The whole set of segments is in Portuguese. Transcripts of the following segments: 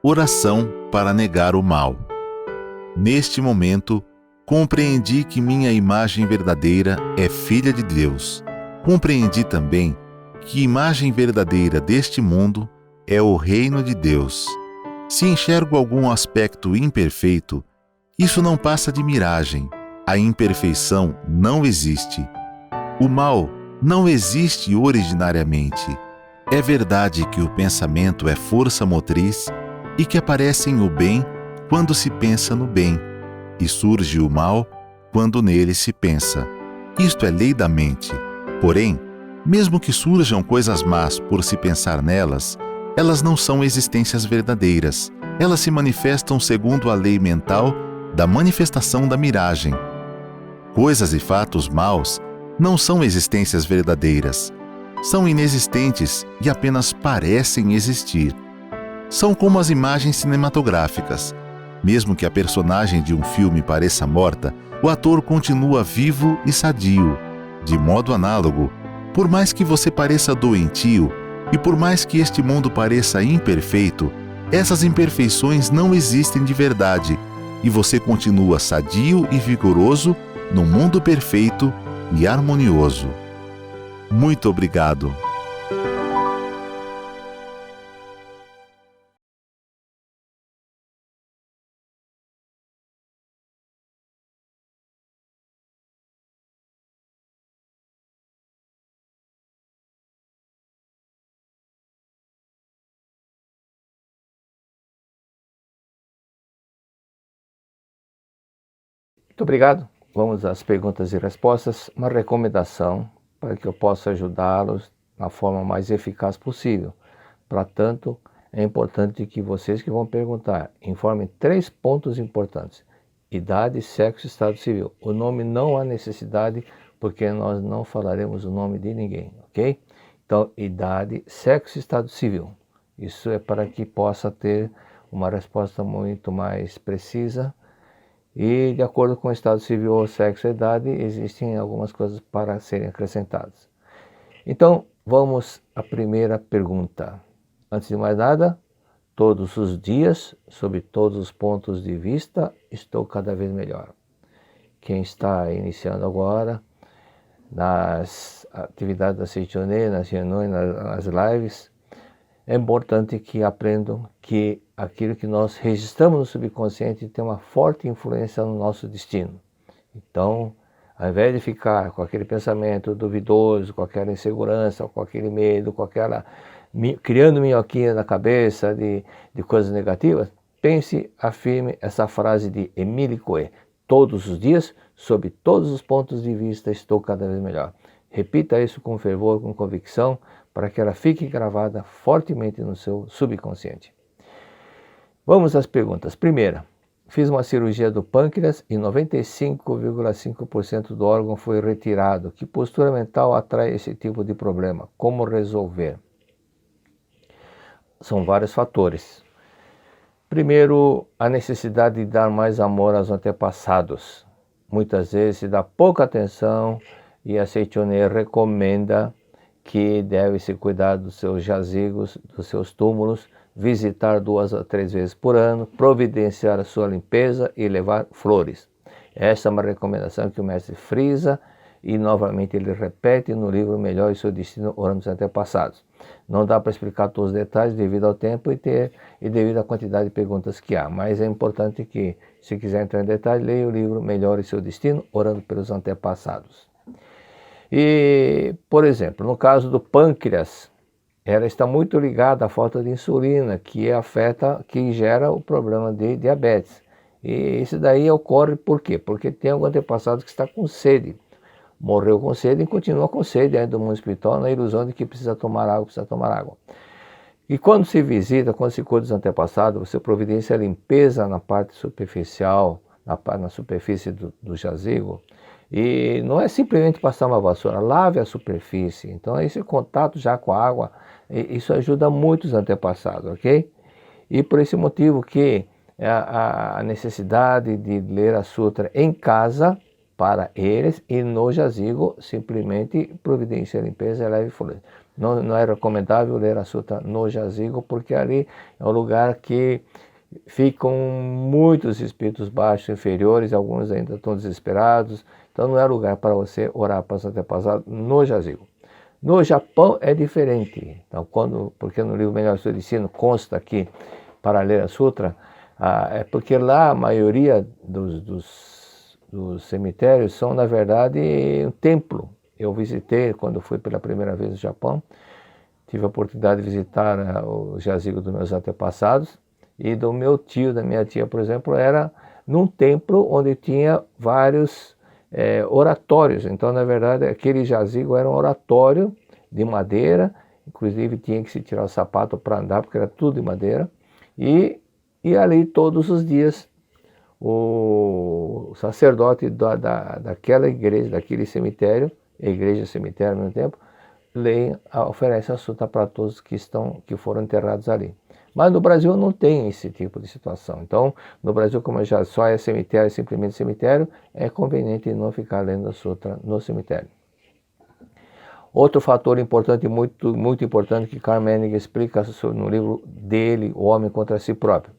Oração para negar o mal. Neste momento, compreendi que minha imagem verdadeira é filha de Deus. Compreendi também que a imagem verdadeira deste mundo é o reino de Deus. Se enxergo algum aspecto imperfeito, isso não passa de miragem. A imperfeição não existe. O mal não existe originariamente. É verdade que o pensamento é força motriz e que aparece o bem quando se pensa no bem, e surge o mal quando nele se pensa. Isto é lei da mente. Porém, mesmo que surjam coisas más por se pensar nelas, elas não são existências verdadeiras. Elas se manifestam segundo a lei mental da manifestação da miragem. Coisas e fatos maus não são existências verdadeiras. São inexistentes e apenas parecem existir. São como as imagens cinematográficas. Mesmo que a personagem de um filme pareça morta, o ator continua vivo e sadio. De modo análogo, por mais que você pareça doentio e por mais que este mundo pareça imperfeito, essas imperfeições não existem de verdade e você continua sadio e vigoroso num mundo perfeito e harmonioso. Muito obrigado. Muito obrigado. Vamos às perguntas e respostas. Uma recomendação para que eu possa ajudá-los da forma mais eficaz possível. Para tanto, é importante que vocês que vão perguntar informem 3 pontos importantes: idade, sexo e estado civil. O nome não há necessidade, porque nós não falaremos o nome de ninguém, ok? Então, idade, sexo e estado civil. Isso é para que possa ter uma resposta muito mais precisa. E, de acordo com o estado civil, sexo e idade, existem algumas coisas para serem acrescentadas. Então, vamos à primeira pergunta. Antes de mais nada, todos os dias, sob todos os pontos de vista, estou cada vez melhor. Quem está iniciando agora, nas atividades da Seitonê, nas reuniões, nas lives, é importante que aprendam que aquilo que nós registramos no subconsciente tem uma forte influência no nosso destino. Então, ao invés de ficar com aquele pensamento duvidoso, com aquela insegurança, com aquele medo, com aquela criando minhoquinha na cabeça de coisas negativas, pense, afirme essa frase de Émile Coué: todos os dias, sob todos os pontos de vista, estou cada vez melhor. Repita isso com fervor, com convicção, para que ela fique gravada fortemente no seu subconsciente. Vamos às perguntas. Primeira, fiz uma cirurgia do pâncreas e 95,5% do órgão foi retirado. Que postura mental atrai esse tipo de problema? Como resolver? São vários fatores. Primeiro, a necessidade de dar mais amor aos antepassados. Muitas vezes se dá pouca atenção e a Seitonê recomenda que deve-se cuidar dos seus jazigos, dos seus túmulos, visitar 2 a 3 vezes por ano, providenciar a sua limpeza e levar flores. Essa é uma recomendação que o mestre frisa e novamente ele repete no livro Melhor e Seu Destino, Orando os Antepassados. Não dá para explicar todos os detalhes devido ao tempo e devido à quantidade de perguntas que há, mas é importante que, se quiser entrar em detalhe, leia o livro Melhor e Seu Destino, Orando pelos Antepassados. E, por exemplo, no caso do pâncreas, ela está muito ligada à falta de insulina, que gera o problema de diabetes. E isso daí ocorre por quê? Porque tem algum antepassado que está com sede. Morreu com sede e continua com sede ainda do mundo espiritual, na ilusão de que precisa tomar água, E quando se visita, quando se cuida dos antepassados, você providencia a limpeza na parte superficial, na superfície do jazigo. E não é simplesmente passar uma vassoura, lave a superfície. Então esse contato já com a água, isso ajuda muito os antepassados, ok? E por esse motivo que a necessidade de ler a sutra em casa para eles e no jazigo simplesmente providencia a limpeza e leve flores. Não é recomendável ler a sutra no jazigo, porque ali é um lugar que ficam muitos espíritos baixos, inferiores, alguns ainda estão desesperados. Então não é lugar para você orar para os antepassados no jazigo. No Japão é diferente. Então, porque no livro Melhor Estudo de Ensino consta aqui para ler a sutra, é porque lá a maioria dos cemitérios são, na verdade, um templo. Eu visitei, quando fui pela primeira vez no Japão, tive a oportunidade de visitar o jazigo dos meus antepassados, e do meu tio, da minha tia, por exemplo, era num templo onde tinha vários oratórios. Então, na verdade, aquele jazigo era um oratório de madeira, inclusive tinha que se tirar o sapato para andar, porque era tudo de madeira, e ali todos os dias o sacerdote daquela igreja, daquele cemitério, igreja e cemitério ao mesmo tempo, oferece a sutra para todos que foram enterrados ali. Mas no Brasil não tem esse tipo de situação. Então, no Brasil, como já só é cemitério, simplesmente cemitério, é conveniente não ficar lendo a sutra no cemitério. Outro fator importante, muito, muito importante, que Karl Menning explica no livro dele, O Homem contra Si Próprio.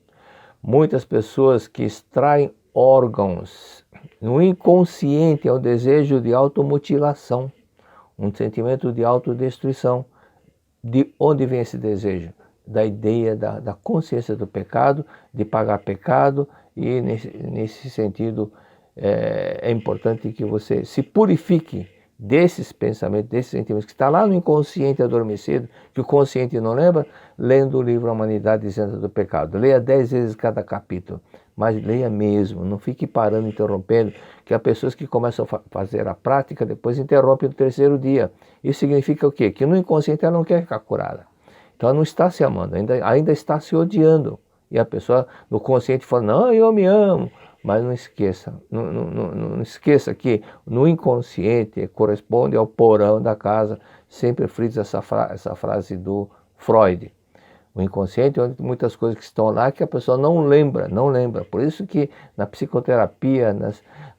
Muitas pessoas que extraem órgãos no inconsciente é o desejo de automutilação, um sentimento de autodestruição. De onde vem esse desejo? Da ideia da consciência do pecado, de pagar pecado, e nesse sentido é importante que você se purifique desses pensamentos, desses sentimentos que está lá no inconsciente adormecido, que o consciente não lembra, lendo o livro A Humanidade Isenta do Pecado. Leia 10 vezes cada capítulo, mas leia mesmo, não fique parando, interrompendo, que há pessoas que começam a fazer a prática, depois interrompem no terceiro dia. Isso significa o quê? Que no inconsciente ela não quer ficar curada. Então ela não está se amando, ainda está se odiando. E a pessoa no consciente fala, não, eu me amo. Mas não esqueça, não esqueça que no inconsciente corresponde ao porão da casa. Sempre frisa essa frase do Freud. O inconsciente é onde muitas coisas que estão lá que a pessoa não lembra. Por isso que na psicoterapia,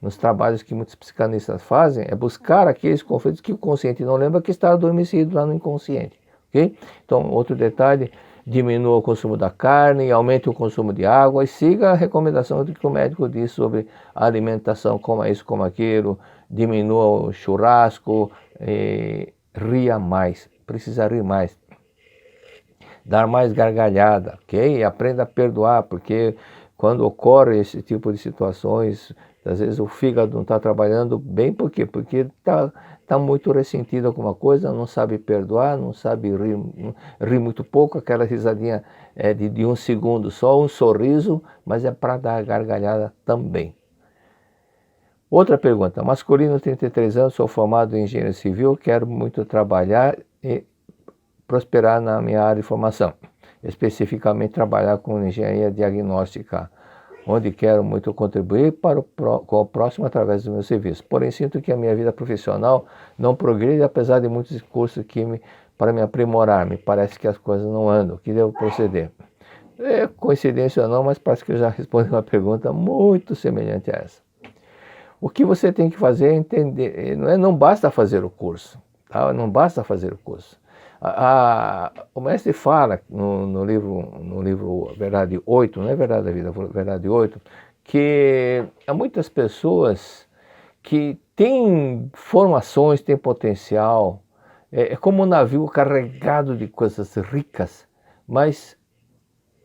nos trabalhos que muitos psicanalistas fazem, é buscar aqueles conflitos que o consciente não lembra, que está adormecido lá no inconsciente. Okay? Então, outro detalhe, diminua o consumo da carne, aumente o consumo de água e siga a recomendação do que o médico diz sobre a alimentação, coma isso, coma aquilo, diminua o churrasco, ria mais, precisa rir mais, dar mais gargalhada, ok? E aprenda a perdoar, porque quando ocorre esse tipo de situações, às vezes o fígado não está trabalhando bem, por quê? Porque está muito ressentido alguma coisa, não sabe perdoar, não sabe rir muito pouco, aquela risadinha de 1 segundo só, um sorriso, mas é para dar gargalhada também. Outra pergunta, masculino, 33 anos, sou formado em engenharia civil, quero muito trabalhar e prosperar na minha área de formação, especificamente trabalhar com engenharia diagnóstica, onde quero muito contribuir com o próximo através do meu serviço. Porém, sinto que a minha vida profissional não progride, apesar de muitos cursos para me aprimorar. Me parece que as coisas não andam. Que devo proceder? É coincidência ou não, mas parece que eu já respondi uma pergunta muito semelhante a essa. O que você tem que fazer é entender, não basta fazer o curso, tá? Não basta fazer o curso. O mestre fala no livro Verdade 8, não é Verdade da Vida, Verdade 8, que há muitas pessoas que têm formações, têm potencial, é como um navio carregado de coisas ricas, mas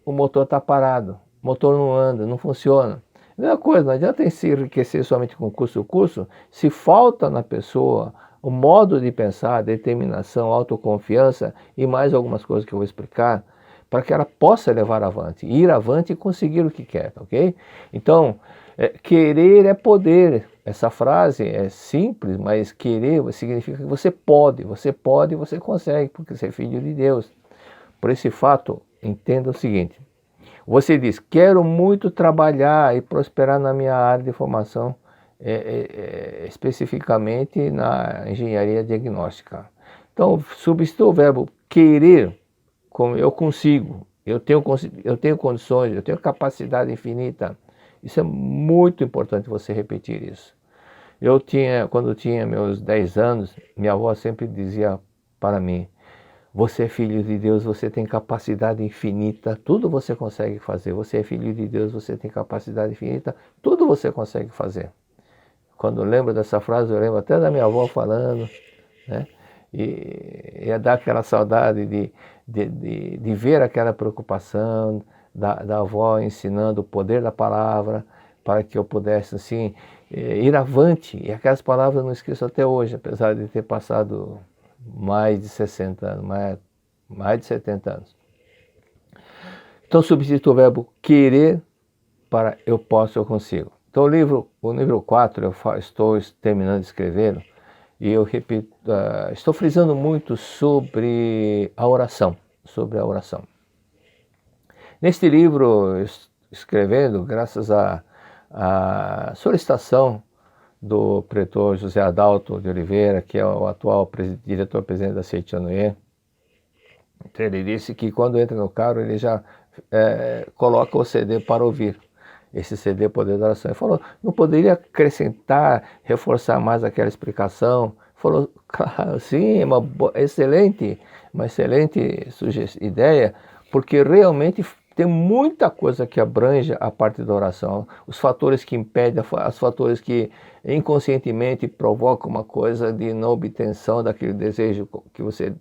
o motor está parado, o motor não anda, não funciona. A mesma coisa, não adianta se enriquecer somente com o curso, se falta na pessoa o modo de pensar, determinação, autoconfiança e mais algumas coisas que eu vou explicar, para que ela possa levar avante, ir avante e conseguir o que quer, ok? Então, querer é poder. Essa frase é simples, mas querer significa que você pode, você consegue, porque você é filho de Deus. Por esse fato, entenda o seguinte, você diz, quero muito trabalhar e prosperar na minha área de formação, especificamente na engenharia diagnóstica. Então, substitua o verbo querer como eu consigo, eu tenho condições, eu tenho capacidade infinita. Isso é muito importante você repetir isso. Quando eu tinha meus 10 anos, minha avó sempre dizia para mim, Você é filho de Deus, você tem capacidade infinita, tudo você consegue fazer. Você é filho de Deus, você tem capacidade infinita, tudo você consegue fazer. Quando eu lembro dessa frase, eu lembro até da minha avó falando, né? E dá aquela saudade de ver aquela preocupação da avó ensinando o poder da palavra para que eu pudesse assim ir avante. E aquelas palavras eu não esqueço até hoje, apesar de ter passado mais de 60 anos, mais de 70 anos. Então substituo o verbo querer para eu posso, eu consigo. Então o livro 4 eu estou terminando de escrevê-lo e eu repito, estou frisando muito sobre a oração, Neste livro, escrevendo, graças à solicitação do pretor José Adalto de Oliveira, que é o atual diretor-presidente da Seitianoye, ele disse que quando entra no carro ele já coloca o CD para ouvir. Esse CD Poder da Oração. Ele falou, não poderia acrescentar, reforçar mais aquela explicação? Falou, claro, sim, uma excelente ideia, porque realmente tem muita coisa que abrange a parte da oração. Os fatores que impedem, os fatores que inconscientemente provocam uma coisa de não obtenção daquele desejo que você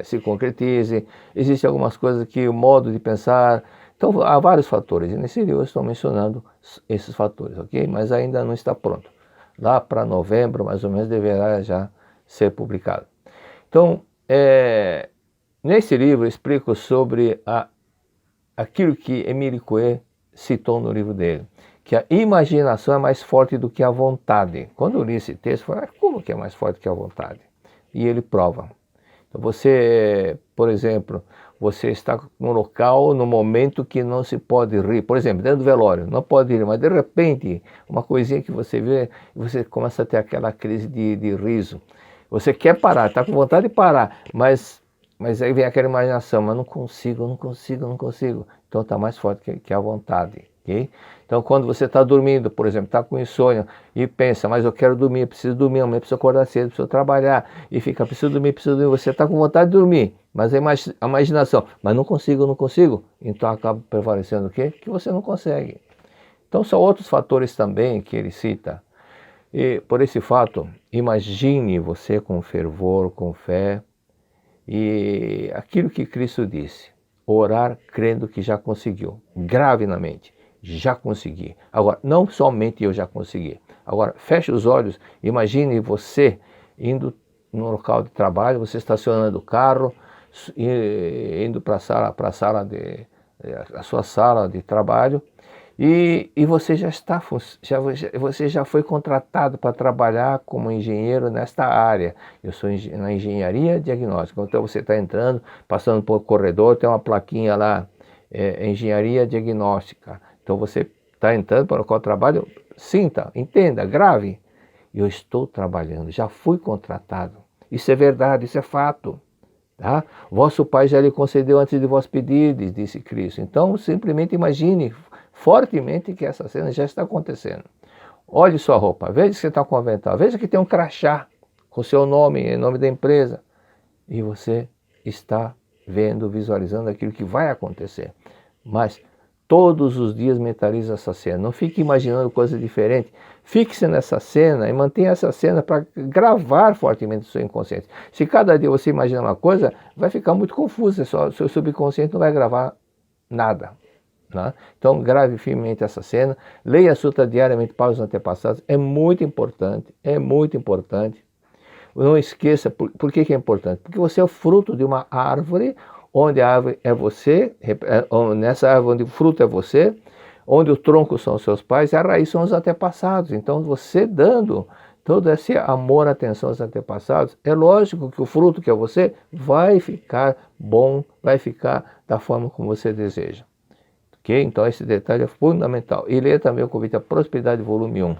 se concretize. Existem algumas coisas que o modo de pensar. Então há vários fatores, e nesse livro eu estou mencionando esses fatores, ok? Mas ainda não está pronto. Lá para novembro, mais ou menos, deverá já ser publicado. Então, nesse livro eu explico sobre aquilo que Emile Coué citou no livro dele, que a imaginação é mais forte do que a vontade. Quando eu li esse texto, eu falei, como que é mais forte que a vontade? E ele prova. Então você, por exemplo, você está num local, num momento que não se pode rir. Por exemplo, dentro do velório, não pode rir, mas de repente, uma coisinha que você vê, você começa a ter aquela crise de riso. Você quer parar, está com vontade de parar, mas aí vem aquela imaginação, mas não consigo. Então está mais forte que a vontade. Okay? Então quando você está dormindo, por exemplo, está com insônia e pensa, mas eu quero dormir, preciso dormir, amanhã preciso acordar cedo, preciso trabalhar, e fica, preciso dormir, você está com vontade de dormir, mas a imaginação, mas não consigo, então acaba prevalecendo o quê? Que você não consegue. Então são outros fatores também que ele cita. E por esse fato, imagine você com fervor, com fé, e aquilo que Cristo disse, orar crendo que já conseguiu, grave na mente, já consegui. Agora, não somente eu já consegui. Agora, feche os olhos, imagine você indo no local de trabalho, você estacionando o carro, indo para a sua sala de trabalho, e você você já foi contratado para trabalhar como engenheiro nesta área. Eu sou na engenharia diagnóstica. Então você está entrando, passando por corredor, tem uma plaquinha lá, engenharia diagnóstica. Então você está entrando para o qual trabalho, sinta, entenda, grave. Eu estou trabalhando, já fui contratado. Isso é verdade, isso é fato. Tá? Vosso Pai já lhe concedeu antes de vós pedirdes, disse Cristo. Então simplesmente imagine fortemente que essa cena já está acontecendo. Olhe sua roupa, veja que você está com o avental, veja que tem um crachá com o seu nome, em nome da empresa. E você está vendo, visualizando aquilo que vai acontecer. Mas todos os dias mentalize essa cena. Não fique imaginando coisa diferente. Fixe nessa cena e mantenha essa cena para gravar fortemente o seu inconsciente. Se cada dia você imagina uma coisa, vai ficar muito confuso. O seu subconsciente não vai gravar nada. Né? Então grave firmemente essa cena. Leia a Sutra diariamente para os antepassados. É muito importante. É muito importante. Não esqueça, por que é importante? Porque você é o fruto de uma árvore, onde a árvore é você, nessa árvore onde o fruto é você, onde o tronco são os seus pais e a raiz são os antepassados. Então você dando todo esse amor, atenção aos antepassados, é lógico que o fruto que é você vai ficar bom, vai ficar da forma como você deseja. Okay? Então esse detalhe é fundamental. E leia também o Convite à Prosperidade, volume 1.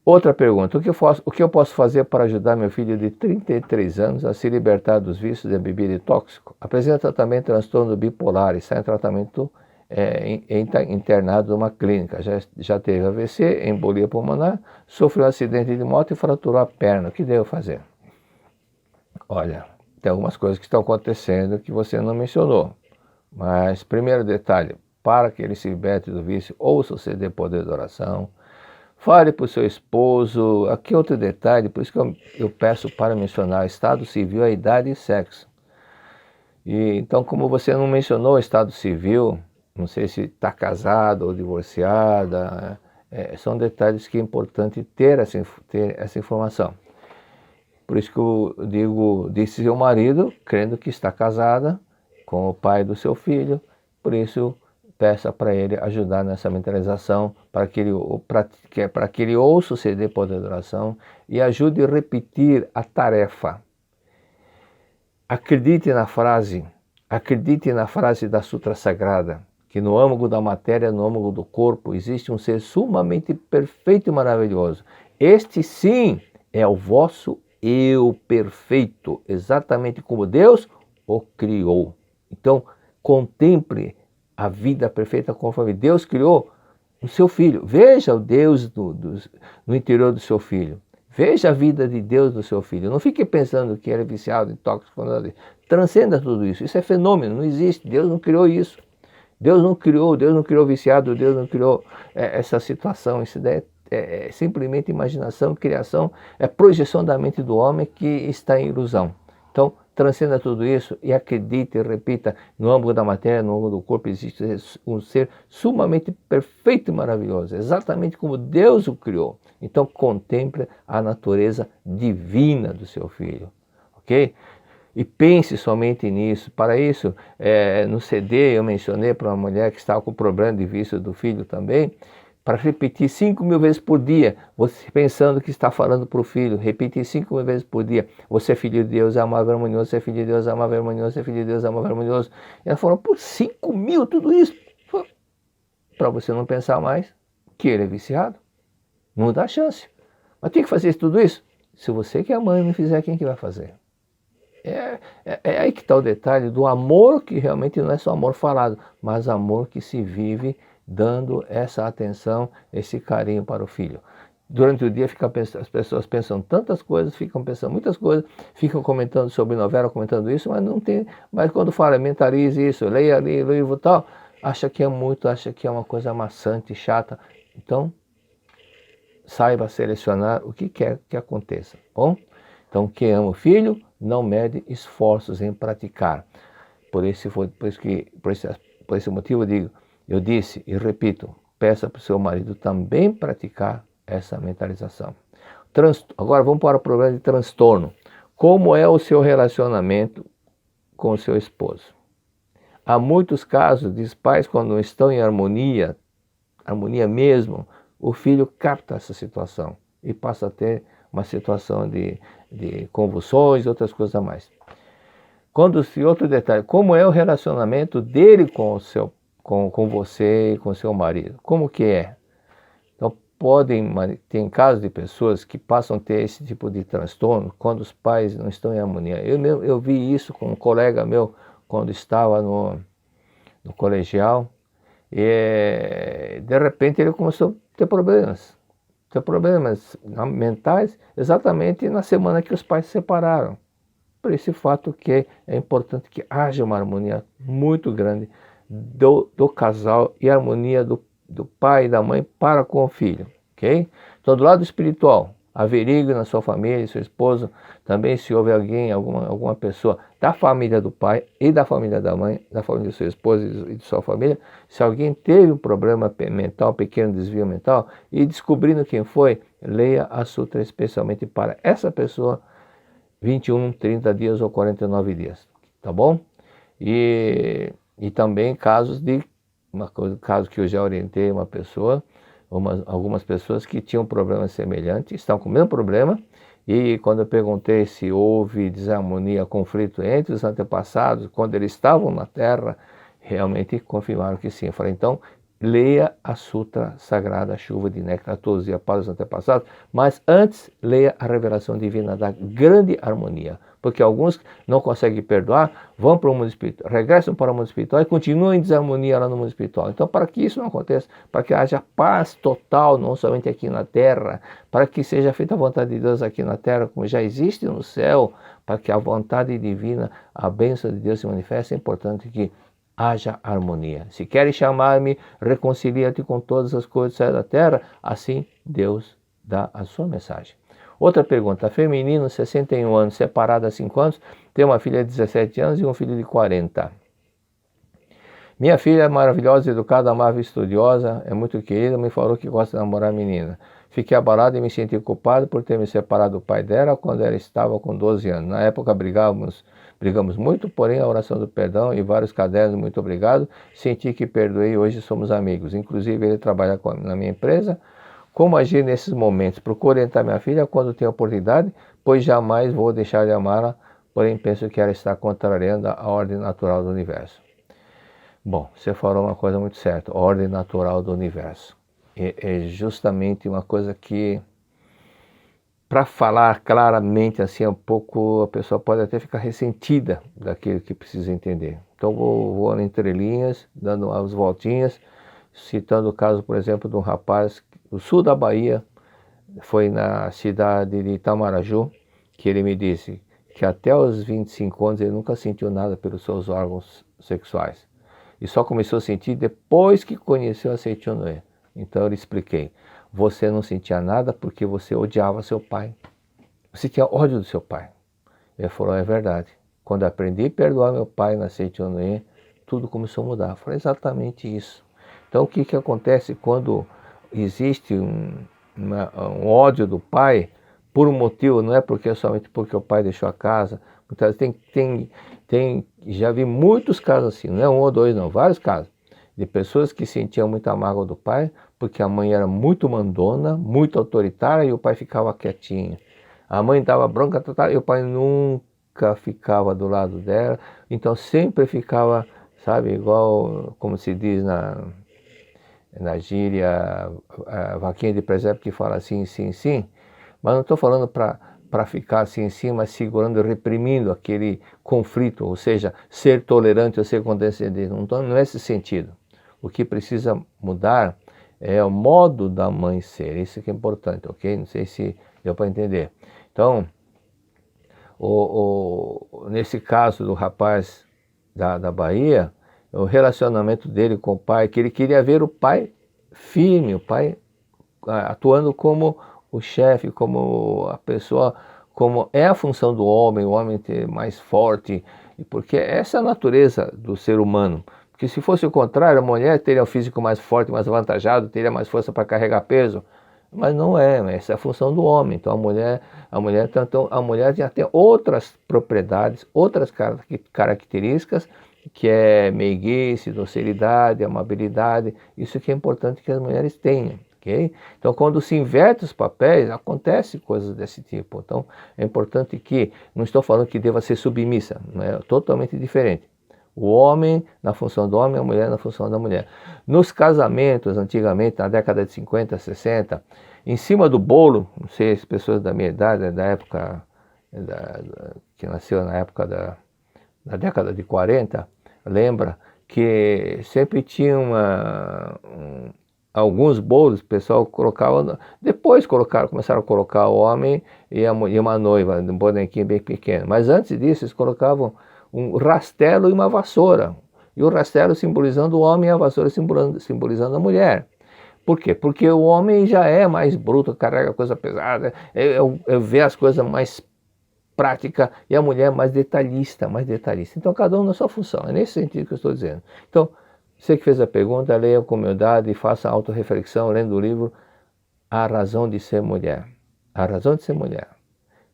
Outra pergunta, o que eu posso fazer para ajudar meu filho de 33 anos a se libertar dos vícios de bebida e tóxico? Apresenta também transtorno bipolar e está em tratamento internado numa clínica. Já teve AVC, embolia pulmonar, sofreu um acidente de moto e fraturou a perna. O que devo fazer? Olha, tem algumas coisas que estão acontecendo que você não mencionou. Mas, primeiro detalhe, para que ele se liberte do vício, ouça o CD Poder da Oração, fale para o seu esposo. Aqui outro detalhe, por isso que eu peço para mencionar estado civil, a idade e sexo. E, então, como você não mencionou o estado civil, não sei se está casado ou divorciada, são detalhes que é importante ter essa informação. Por isso que eu digo, disse seu marido, crendo que está casada com o pai do seu filho, por isso peça para ele ajudar nessa mentalização, para que ele ouça o CD Poder da Oração e ajude a repetir a tarefa. Acredite na frase da Sutra Sagrada, que no âmago da matéria, no âmago do corpo, existe um ser sumamente perfeito e maravilhoso. Este sim é o vosso eu perfeito, exatamente como Deus o criou. Então, contemple a vida perfeita conforme Deus criou o seu filho. Veja o Deus no interior do seu filho. Veja a vida de Deus no seu filho. Não fique pensando que ele é viciado em tóxico. Transcenda tudo isso. Isso é fenômeno, não existe. Deus não criou isso. Deus não criou viciado, Deus não criou essa situação. Isso daí é simplesmente imaginação, criação, é projeção da mente do homem que está em ilusão. Então, transcenda tudo isso e acredite e repita, no âmago da matéria, no âmago do corpo, existe um ser sumamente perfeito e maravilhoso, exatamente como Deus o criou. Então, contemple a natureza divina do seu filho, ok? E pense somente nisso. Para isso, no CD eu mencionei para uma mulher que estava com problema de vício do filho também, para repetir 5.000 vezes por dia, você pensando que está falando para o filho, repetir 5.000 vezes por dia, você é filho de Deus, é amável, harmonioso, você é filho de Deus, é amável, harmonioso, você é filho de Deus, é amável, harmonioso. E ela falou, por 5.000, tudo isso, para você não pensar mais que ele é viciado, não dá chance. Mas tem que fazer tudo isso? Se você que é a mãe não fizer, quem que vai fazer? É aí que está o detalhe do amor, que realmente não é só amor falado, mas amor que se vive dando essa atenção, esse carinho para o filho. Durante o dia as pessoas pensam tantas coisas, ficam pensando muitas coisas, ficam comentando sobre novela, comentando isso, mas não tem. Mas quando fala, mentalize isso, leia ali, livro tal, acha que é muito, acha que é uma coisa maçante, chata. Então, saiba selecionar o que quer que aconteça, bom? Então, quem ama o filho, não mede esforços em praticar. Por esse motivo eu disse e repito, peça para o seu marido também praticar essa mentalização. Agora vamos para o problema de transtorno. Como é o seu relacionamento com o seu esposo? Há muitos casos de pais quando não estão em harmonia mesmo, o filho capta essa situação e passa a ter uma situação de convulsões e outras coisas a mais. Outro detalhe, como é o relacionamento dele com você e com seu marido? Como que é? Então, tem casos de pessoas que passam a ter esse tipo de transtorno quando os pais não estão em harmonia. Eu vi isso com um colega meu quando estava no colegial e de repente ele começou a ter problemas mentais exatamente na semana que os pais se separaram. Por esse fato que é importante que haja uma harmonia muito grande do casal e a harmonia do pai e da mãe para com o filho, ok? Então, do lado espiritual, averigue na sua família, seu esposo, também se houve alguém, alguma pessoa da família do pai e da família da mãe, da família do seu esposo e de sua família, se alguém teve um problema mental, pequeno desvio mental, e descobrindo quem foi, leia a sutra especialmente para essa pessoa, 21, 30 dias ou 49 dias, tá bom? E também caso que eu já orientei uma pessoa, algumas pessoas que tinham problemas semelhantes, estão com o mesmo problema, e quando eu perguntei se houve desarmonia, conflito entre os antepassados, quando eles estavam na Terra, realmente confirmaram que sim. Eu falei, então, leia a Sutra Sagrada Chuva de Néctar a todos e para os antepassados, mas antes leia a revelação divina da grande harmonia, porque alguns não conseguem perdoar, vão para o mundo espiritual, regressam para o mundo espiritual e continuam em desarmonia lá no mundo espiritual. Então, para que isso não aconteça, para que haja paz total, não somente aqui na Terra, para que seja feita a vontade de Deus aqui na Terra, como já existe no céu, para que a vontade divina, a bênção de Deus se manifeste, é importante que haja harmonia. Se queres chamar-me, reconcilia-te com todas as coisas da terra, assim Deus dá a sua mensagem. Outra pergunta, feminino, 61 anos, separado há 5 anos, tem uma filha de 17 anos e um filho de 40. Minha filha é maravilhosa, educada, amável e estudiosa, é muito querida, me falou que gosta de namorar menina. Fiquei abalado e me senti culpado por ter me separado do pai dela quando ela estava com 12 anos. Na época brigamos muito, porém a oração do perdão e vários cadernos, muito obrigado, senti que perdoei e hoje somos amigos. Inclusive ele trabalha na minha empresa. Como agir nesses momentos? Procuro orientar minha filha quando tem oportunidade, pois jamais vou deixar de amá-la, porém penso que ela está contrariando a ordem natural do universo. Bom, você falou uma coisa muito certa, a ordem natural do universo. É justamente uma coisa que, para falar claramente assim, um pouco, a pessoa pode até ficar ressentida daquilo que precisa entender. Então vou entre linhas, dando as voltinhas, citando o caso, por exemplo, de um rapaz do sul da Bahia, foi na cidade de Itamaraju, que ele me disse que até os 25 anos ele nunca sentiu nada pelos seus órgãos sexuais. E só começou a sentir depois que conheceu a Seichonoye. Então eu lhe expliquei, você não sentia nada porque você odiava seu pai. Você tinha ódio do seu pai. Ele falou, é verdade. Quando eu aprendi a perdoar meu pai na Seichonoye, tudo começou a mudar. Eu falei, exatamente isso. Então o que acontece quando existe um ódio do pai, por um motivo, não é porque somente porque o pai deixou a casa. Muitas vezes já vi muitos casos assim, não é um ou dois não, vários casos, de pessoas que sentiam muita mágoa do pai, porque a mãe era muito mandona, muito autoritária e o pai ficava quietinho. A mãe dava bronca e o pai nunca ficava do lado dela, então sempre ficava, sabe, igual, como se diz na gíria, a vaquinha de presépio que fala assim, sim, sim, mas não estou falando para ficar assim em cima, segurando, reprimindo aquele conflito, ou seja, ser tolerante ou ser condescendente, não é esse sentido. O que precisa mudar é o modo da mãe ser, isso que é importante, ok? Não sei se deu para entender. Então, nesse caso do rapaz da Bahia, o relacionamento dele com o pai, que ele queria ver o pai firme, o pai atuando como o chefe, como a pessoa, como é a função do homem, o homem ter mais forte, porque essa é a natureza do ser humano. Porque se fosse o contrário, a mulher teria um físico mais forte, mais avantajado, teria mais força para carregar peso, mas não é, essa é a função do homem. Então a mulher já tem outras propriedades, outras características, que é meiguice, docilidade, amabilidade, isso que é importante que as mulheres tenham. Okay? Então, quando se inverte os papéis, acontece coisas desse tipo. Então, é importante que, não estou falando que deva ser submissa, não é totalmente diferente. O homem na função do homem, a mulher na função da mulher. Nos casamentos, antigamente, na década de 50, 60, em cima do bolo, não sei se pessoas da minha idade, da época, que nasceu na época da década de 40, lembra que sempre tinha alguns bolos, o pessoal colocava, depois começaram a colocar o homem e uma noiva, um bonequinho bem pequeno. Mas antes disso, eles colocavam um rastelo e uma vassoura. E o rastelo simbolizando o homem e a vassoura simbolizando a mulher. Por quê? Porque o homem já é mais bruto, carrega coisa pesada, vê as coisas mais prática, e a mulher mais detalhista, Então, cada um na sua função, é nesse sentido que eu estou dizendo. Então, você que fez a pergunta, leia com humildade e faça autorreflexão, lendo o livro A Razão de Ser Mulher. A Razão de Ser Mulher.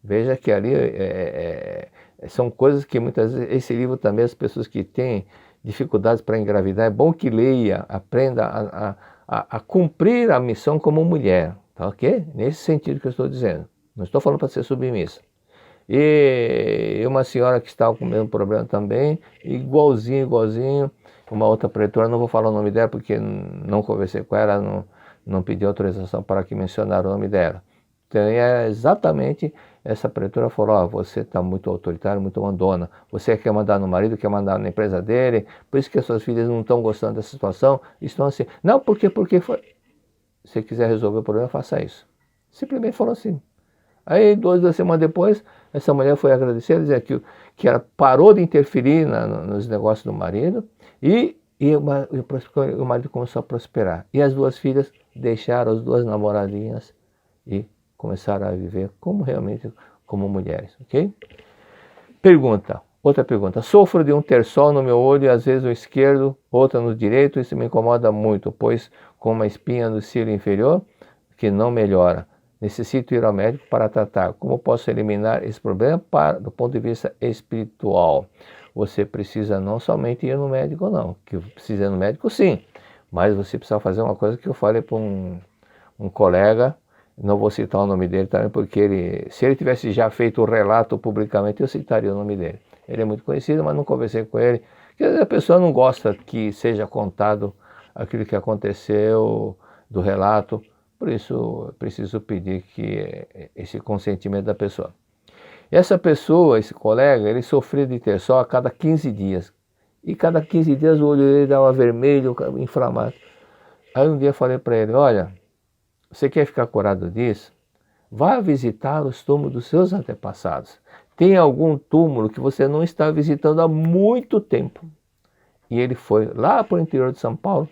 Veja que ali são coisas que muitas vezes, esse livro também, as pessoas que têm dificuldades para engravidar, é bom que leia, aprenda a cumprir a missão como mulher, tá ok? Nesse sentido que eu estou dizendo. Não estou falando para ser submissa. E uma senhora que estava com o mesmo problema também, igualzinho, uma outra pretora, não vou falar o nome dela porque não conversei com ela, não pedi autorização para que mencionar o nome dela. Então é exatamente essa pretora falou, ó, você está muito autoritário, muito mandona, você quer mandar no marido, quer mandar na empresa dele, por isso que as suas filhas não estão gostando dessa situação, estão assim, não, porque foi... Se quiser resolver o problema, faça isso. Simplesmente falou assim. Aí, 2 semanas depois, essa mulher foi agradecer, dizer que ela parou de interferir nos negócios do marido e o marido começou a prosperar. E as 2 filhas deixaram as 2 namoradinhas e começaram a viver realmente como mulheres, ok? Outra pergunta. Sofro de um terçol no meu olho, às vezes no esquerdo, outra no direito, isso me incomoda muito, pois com uma espinha no cílio inferior que não melhora. Necessito ir ao médico para tratar. Como posso eliminar esse problema do ponto de vista espiritual? Você precisa não somente ir no médico, não. Que precisa ir no médico, sim. Mas você precisa fazer uma coisa que eu falei para um colega, não vou citar o nome dele também, porque se ele tivesse já feito o relato publicamente, eu citaria o nome dele. Ele é muito conhecido, mas não conversei com ele. Porque a pessoa não gosta que seja contado aquilo que aconteceu do relato. Por isso, eu preciso pedir esse consentimento da pessoa. Essa pessoa, esse colega, ele sofria de terçol a cada 15 dias. E cada 15 dias o olho dele dava vermelho, inflamado. Aí um dia eu falei para ele, olha, você quer ficar curado disso? Vá visitar os túmulos dos seus antepassados. Tem algum túmulo que você não está visitando há muito tempo. E ele foi lá para o interior de São Paulo,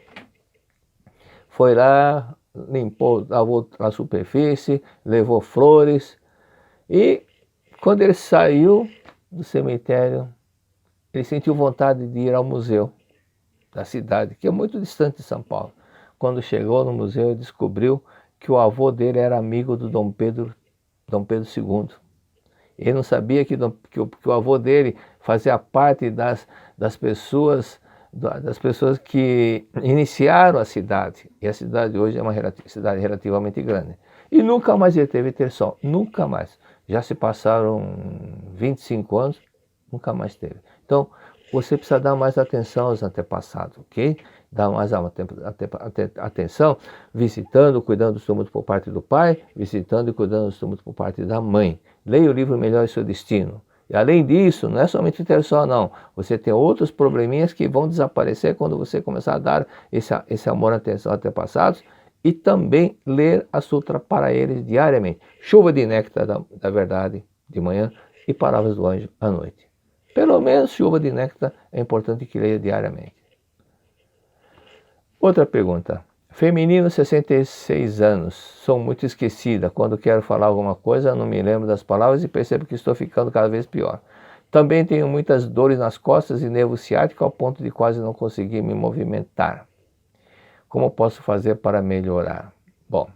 foi lá, limpou, lavou a superfície, levou flores. E quando ele saiu do cemitério, ele sentiu vontade de ir ao museu da cidade, que é muito distante de São Paulo. Quando chegou no museu, ele descobriu que o avô dele era amigo do Dom Pedro II. Ele não sabia que o avô dele fazia parte das pessoas que iniciaram a cidade. E a cidade hoje é uma cidade relativamente grande. E nunca mais ele teve terçol, nunca mais. Já se passaram 25 anos, nunca mais teve. Então, você precisa dar mais atenção aos antepassados, ok? Dar mais atenção, visitando, cuidando dos túmulos por parte do pai, visitando e cuidando dos túmulos por parte da mãe. Leia o livro Melhore Seu Destino. E além disso, não é somente terçol, não. Você tem outros probleminhas que vão desaparecer quando você começar a dar esse amor, atenção aos antepassados e também ler a sutra para eles diariamente. Chuva de néctar da verdade de manhã e palavras do anjo à noite. Pelo menos chuva de néctar é importante que leia diariamente. Outra pergunta. Feminino, 66 anos. Sou muito esquecida. Quando quero falar alguma coisa, não me lembro das palavras e percebo que estou ficando cada vez pior. Também tenho muitas dores nas costas e nervo ciático ao ponto de quase não conseguir me movimentar. Como posso fazer para melhorar? Bom,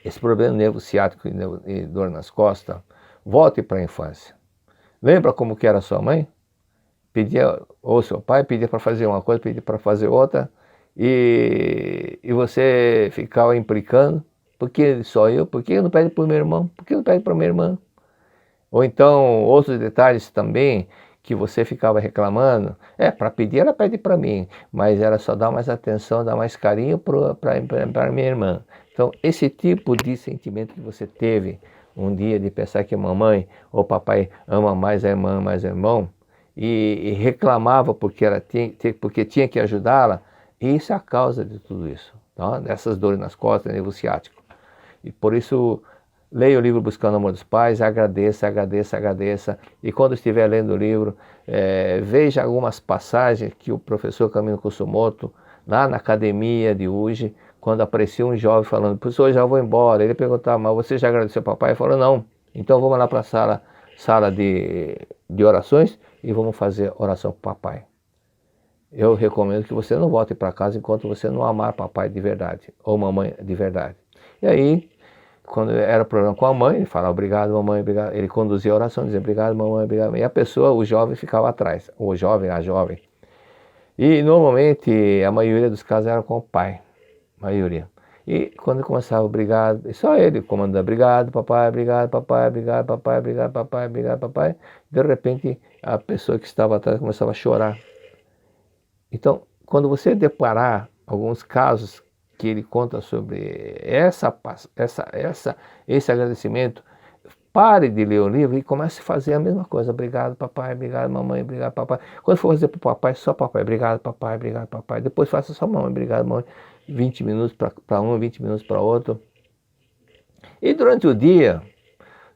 esse problema de nervo ciático e dor nas costas, volte para a infância. Lembra como que era sua mãe? Pedia, ou seu pai pedia para fazer uma coisa, pedia para fazer outra, e você ficava implicando, por que só eu? Por que não pede para o meu irmão? Por que não pede para a minha irmã? Ou então, outros detalhes também, que você ficava reclamando, para pedir ela pede para mim, mas ela só dá mais atenção, dá mais carinho para minha irmã. Então, esse tipo de sentimento que você teve um dia de pensar que a mamãe ou papai ama mais a irmã, mais o irmão, e reclamava porque tinha que ajudá-la, isso é a causa de tudo isso, tá? Dessas dores nas costas, nervo ciático. E por isso, leia o livro Buscando o Amor dos Pais, agradeça, agradeça, agradeça. E quando estiver lendo o livro, veja algumas passagens que o professor Camilo Kusumoto, lá na academia de hoje, quando apareceu um jovem falando, professor, já vou embora. Ele perguntava, mas você já agradeceu ao papai? Ele falou, não. Então vamos lá para a sala de orações e vamos fazer oração para o papai. Eu recomendo que você não volte para casa enquanto você não amar papai de verdade, ou mamãe de verdade. E aí, quando era problema com a mãe, ele falava, obrigado mamãe, obrigado. Ele conduzia a oração, dizia, obrigado mamãe, obrigado. E a pessoa, o jovem, ficava atrás, o jovem, a jovem. E normalmente, a maioria dos casos era com o pai, maioria. E quando começava, obrigado, só ele comandando, obrigado papai, obrigado papai, obrigado papai, obrigado papai, obrigado papai. De repente, a pessoa que estava atrás começava a chorar. Então, quando você deparar alguns casos que ele conta sobre esse agradecimento, pare de ler o livro e comece a fazer a mesma coisa. Obrigado, papai, obrigado, mamãe, obrigado, papai. Quando for fazer para o papai, só papai, obrigado, papai. Depois faça só mamãe, obrigado, mamãe. 20 minutos para um, 20 minutos para outro. E durante o dia,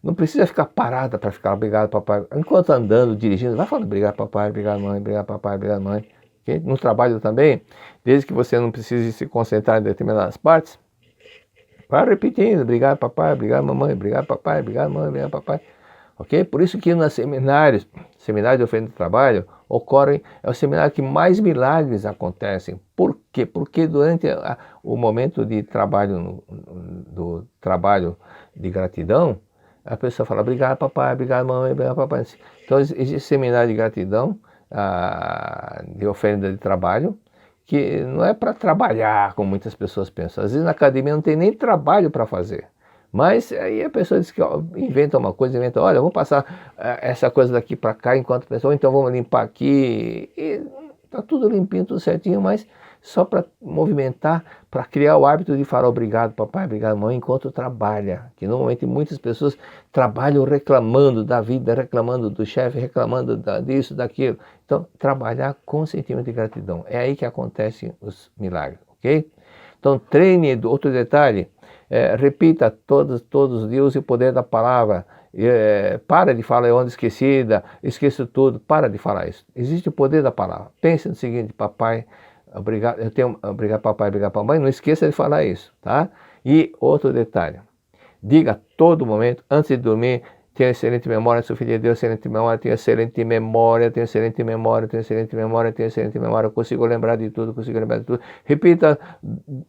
não precisa ficar parada para ficar obrigado, papai. Enquanto andando, dirigindo, vai falando obrigado, papai, obrigado, mãe, obrigado, papai, obrigado, mãe. Okay? No trabalho também, desde que você não precise se concentrar em determinadas partes, vai repetindo, obrigado, papai, obrigado, mamãe, obrigado, papai, obrigado, mãe, obrigado, papai. Ok? Por isso que nos seminários de oferta de trabalho, é o seminário que mais milagres acontecem. Por quê? Porque durante o momento de trabalho, do trabalho de gratidão, a pessoa fala, obrigado, papai, obrigado, mamãe, obrigado, papai. Então, existe seminário de gratidão, de oferta de trabalho, que não é para trabalhar, como muitas pessoas pensam. Às vezes na academia não tem nem trabalho para fazer. Mas aí a pessoa diz que inventa uma coisa, olha, eu vou passar essa coisa daqui para cá enquanto a pessoa, então vamos limpar aqui. E está tudo limpinho, tudo certinho, mas só para movimentar, para criar o hábito de falar obrigado, papai, obrigado, mãe, enquanto trabalha. Que normalmente muitas pessoas trabalham reclamando da vida, reclamando do chefe, reclamando disso, daquilo. Então, trabalhar com sentimento de gratidão. É aí que acontecem os milagres, ok? Então, treine, outro detalhe, repita todos os dias o poder da palavra. Para de falar onda esquecida, esqueço tudo, para de falar isso. Existe o poder da palavra. Pense no seguinte, papai, obrigado, obrigado papai, obrigado papai, não esqueça de falar isso, tá? E outro detalhe, diga a todo momento, antes de dormir, tenho excelente memória, sou filho de Deus, excelente memória, tenho excelente memória, tenho excelente memória, tenho excelente memória, tenho excelente memória, consigo lembrar de tudo, consigo lembrar de tudo. Repita,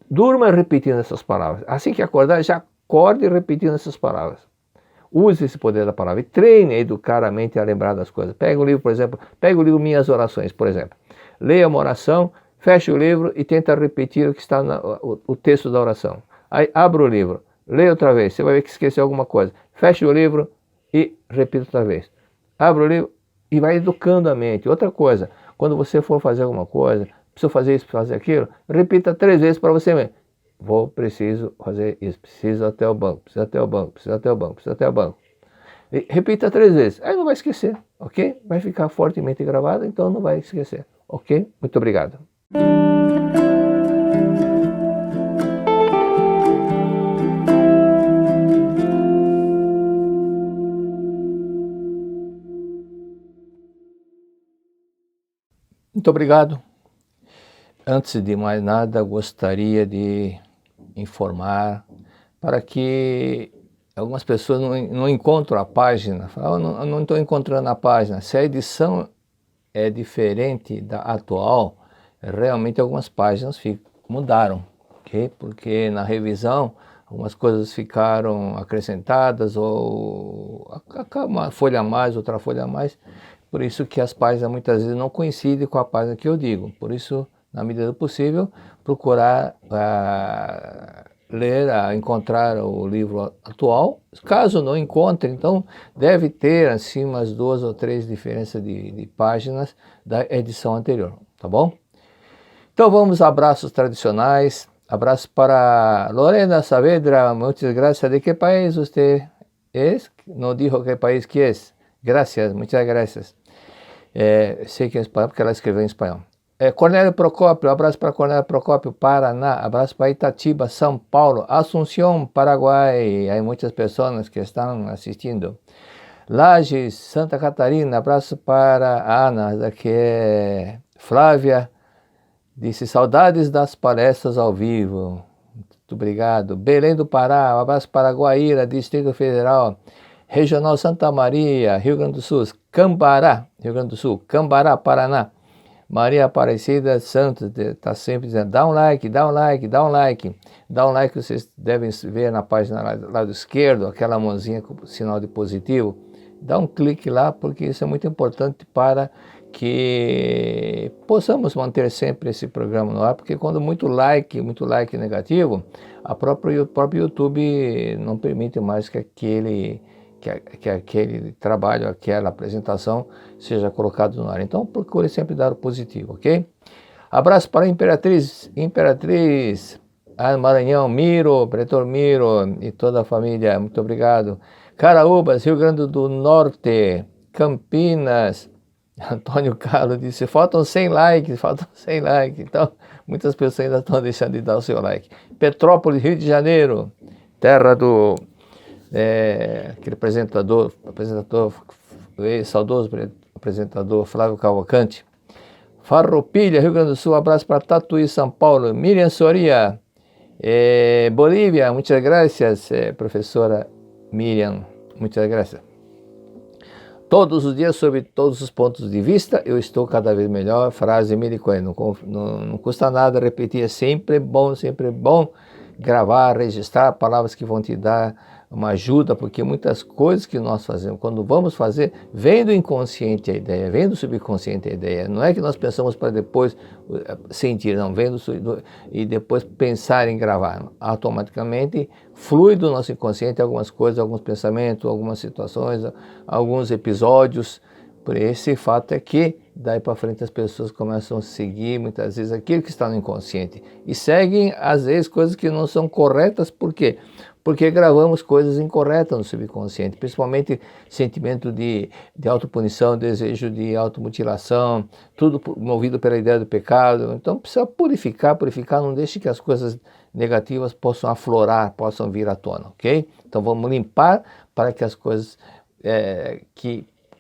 durma repetindo essas palavras. Assim que acordar, já acorde repetindo essas palavras. Use esse poder da palavra e treine a educar a mente a lembrar das coisas. Pega o livro, por exemplo, pega o livro Minhas Orações, por exemplo. Leia uma oração, feche o livro e tenta repetir o que está o texto da oração. Aí abra o livro, leia outra vez, você vai ver que esqueceu alguma coisa. Feche o livro e repita outra vez. Abra o livro e vai educando a mente. Outra coisa, quando você for fazer alguma coisa, preciso fazer isso, fazer aquilo, repita 3 vezes para você mesmo. Preciso fazer isso, preciso até o banco, preciso até o banco, preciso até o banco, preciso até o banco. E repita 3 vezes, aí não vai esquecer, ok? Vai ficar fortemente gravado, então não vai esquecer, ok? Muito obrigado. Muito obrigado. Antes de mais nada, gostaria de informar para que algumas pessoas não encontram a página. Falam, não estou encontrando a página. Se a edição é diferente da atual, realmente algumas páginas mudaram, ok? Porque na revisão algumas coisas ficaram acrescentadas ou uma folha a mais, outra folha a mais. Por isso que as páginas muitas vezes não coincidem com a página que eu digo. Por isso, na medida do possível, procurar ler, encontrar o livro atual. Caso não encontre, então deve ter assim umas 2 ou 3 diferenças de páginas da edição anterior, tá bom? Então vamos a abraços tradicionais. Abraço para Lorena Saavedra, muitas gracias. ¿De qué país usted es? No dijo qué país que es. Gracias, muchas gracias. Sei que é espanhol porque ela escreveu em espanhol. Cornélio Procópio, abraço para Cornélio Procópio, Paraná, abraço para Itatiba, São Paulo, Asunción, Paraguai, há muitas pessoas que estão assistindo. Lages, Santa Catarina, abraço para a Ana, aqui é Flávia, disse saudades das palestras ao vivo, muito obrigado. Belém do Pará, abraço para Guaíra, Distrito Federal. Regional Santa Maria, Rio Grande do Sul, Cambará, Rio Grande do Sul, Cambará, Paraná. Maria Aparecida Santos está sempre dizendo, dá um like, dá um like, dá um like. Dá um like, vocês devem ver na página lado esquerdo, aquela mãozinha com o sinal de positivo. Dá um clique lá, porque isso é muito importante para que possamos manter sempre esse programa no ar, porque quando muito like negativo, o próprio YouTube não permite mais que aquele trabalho, aquela apresentação seja colocado no ar. Então procure sempre dar o positivo, ok? Abraço para a Imperatriz Maranhão, Miro, Pretor Miro e toda a família, muito obrigado. Caraúbas, Rio Grande do Norte, Campinas, Antônio Carlos disse, faltam 100 likes, então muitas pessoas ainda estão deixando de dar o seu like. Petrópolis, Rio de Janeiro, terra do aquele apresentador, saudoso apresentador Flávio Cavalcante. Farroupilha, Rio Grande do Sul, abraço para Tatuí, São Paulo. Miriam Soria, Bolívia, muitas graças, professora Miriam, muitas graças. Todos os dias, sob todos os pontos de vista, eu estou cada vez melhor. Frase Emily Cohen, não custa nada repetir, é sempre bom gravar, registrar palavras que vão te dar uma ajuda, porque muitas coisas que nós fazemos, quando vamos fazer, vem do inconsciente a ideia, vem do subconsciente a ideia. Não é que nós pensamos para depois sentir, não, vem e depois pensar em gravar. Automaticamente flui do nosso inconsciente algumas coisas, alguns pensamentos, algumas situações, alguns episódios. Por esse fato é que daí para frente as pessoas começam a seguir muitas vezes aquilo que está no inconsciente e seguem às vezes coisas que não são corretas. Por quê? Porque gravamos coisas incorretas no subconsciente, principalmente sentimento de autopunição, desejo de automutilação, tudo movido pela ideia do pecado. Então precisa purificar, não deixe que as coisas negativas possam aflorar, possam vir à tona, ok? Então vamos limpar para que as coisas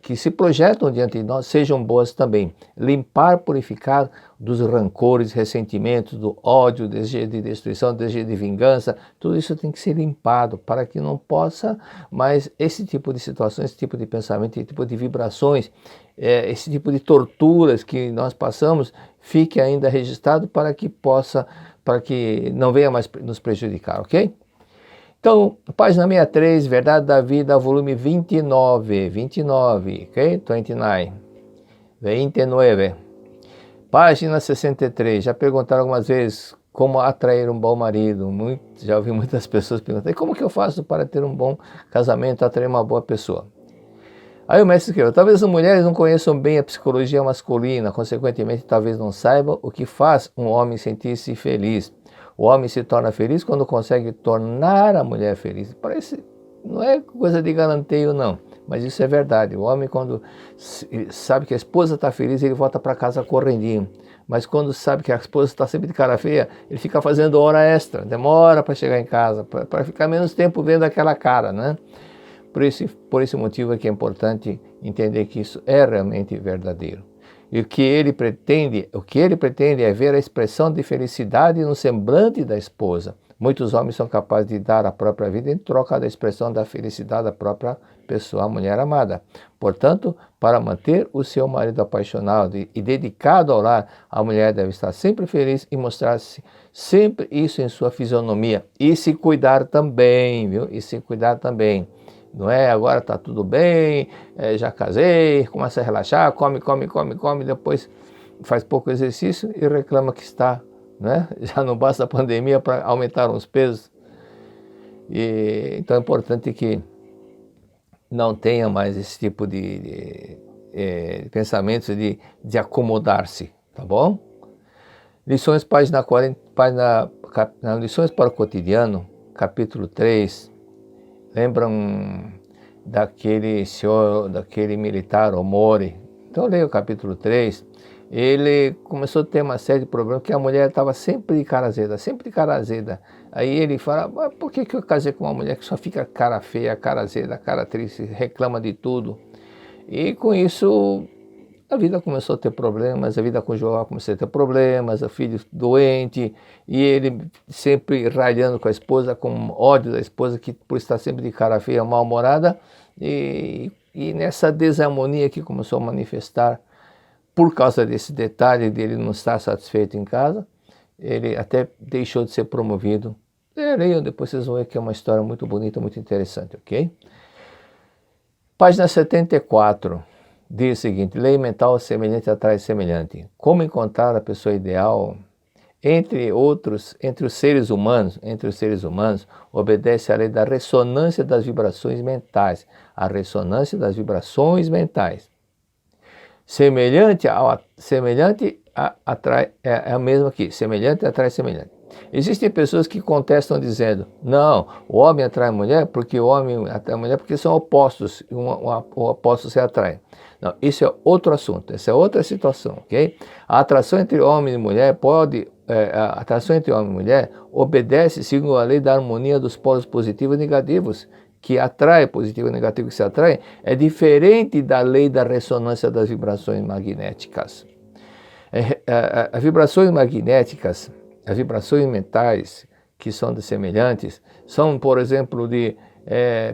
que se projetam diante de nós sejam boas também. Limpar, purificar dos rancores, ressentimentos, do ódio, desejo de destruição, desejo de vingança, tudo isso tem que ser limpado para que não possa mais esse tipo de situações, esse tipo de pensamento, esse tipo de vibrações, esse tipo de torturas que nós passamos, fique ainda registrado para que não venha mais nos prejudicar, ok? Então, página 63, Verdade da Vida, volume 29, ok? 29. Página 63, já perguntaram algumas vezes como atrair um bom marido. Já ouvi muitas pessoas perguntarem, como que eu faço para ter um bom casamento, atrair uma boa pessoa? Aí o mestre escreveu, talvez as mulheres não conheçam bem a psicologia masculina, consequentemente talvez não saibam o que faz um homem sentir-se feliz. O homem se torna feliz quando consegue tornar a mulher feliz. Parece, não é coisa de galanteio não, mas isso é verdade. O homem quando sabe que a esposa está feliz, ele volta para casa correndinho. Mas quando sabe que a esposa está sempre de cara feia, ele fica fazendo hora extra, demora para chegar em casa, para ficar menos tempo vendo aquela cara, né? Por esse motivo é que é importante entender que isso é realmente verdadeiro. E o que ele pretende é ver a expressão de felicidade no semblante da esposa. Muitos homens são capazes de dar a própria vida em troca da expressão da felicidade da própria pessoa, a mulher amada. Portanto, para manter o seu marido apaixonado e dedicado ao lar, a mulher deve estar sempre feliz e mostrar-se sempre isso em sua fisionomia. E se cuidar também, viu? E se cuidar também. Não é agora está tudo bem, já casei, começa a relaxar, come, depois faz pouco exercício e reclama que está, né? Já não basta a pandemia para aumentar os pesos. Então é importante que não tenha mais esse tipo de pensamentos de acomodar-se, tá bom? Lições, página 40, Lições para o Cotidiano, capítulo 3, lembram daquele militar, o Mori? Então leia o capítulo 3, ele começou a ter uma série de problemas, porque a mulher estava sempre de cara azeda, Aí ele fala, mas por que eu casei com uma mulher que só fica cara feia, cara azeda, cara triste, reclama de tudo? E com isso a vida começou a ter problemas, a vida conjugal começou a ter problemas, o filho doente, e ele sempre ralhando com a esposa, com ódio da esposa, que por estar sempre de cara feia, mal-humorada, e nessa desarmonia que começou a manifestar, por causa desse detalhe dele não estar satisfeito em casa, ele até deixou de ser promovido. Leiam, depois vocês vão ver que é uma história muito bonita, muito interessante, ok? Página 74. Diz o seguinte, lei mental semelhante atrai semelhante. Como encontrar a pessoa ideal? Entre os seres humanos, obedece à lei da ressonância das vibrações mentais. A ressonância das vibrações mentais. Semelhante atrai, é a mesma aqui, semelhante atrai semelhante. Existem pessoas que contestam dizendo, não, o homem atrai a mulher porque o homem atrai a mulher porque são opostos, e o oposto se atrai. Não, isso é outro assunto, essa é outra situação, ok? A atração entre homem e mulher a atração entre homem e mulher obedece segundo a lei da harmonia dos polos positivos e negativos, que atrai, positivo e negativo que se atrai, é diferente da lei da ressonância das vibrações magnéticas. As vibrações magnéticas, as vibrações mentais que são semelhantes, são, por exemplo, de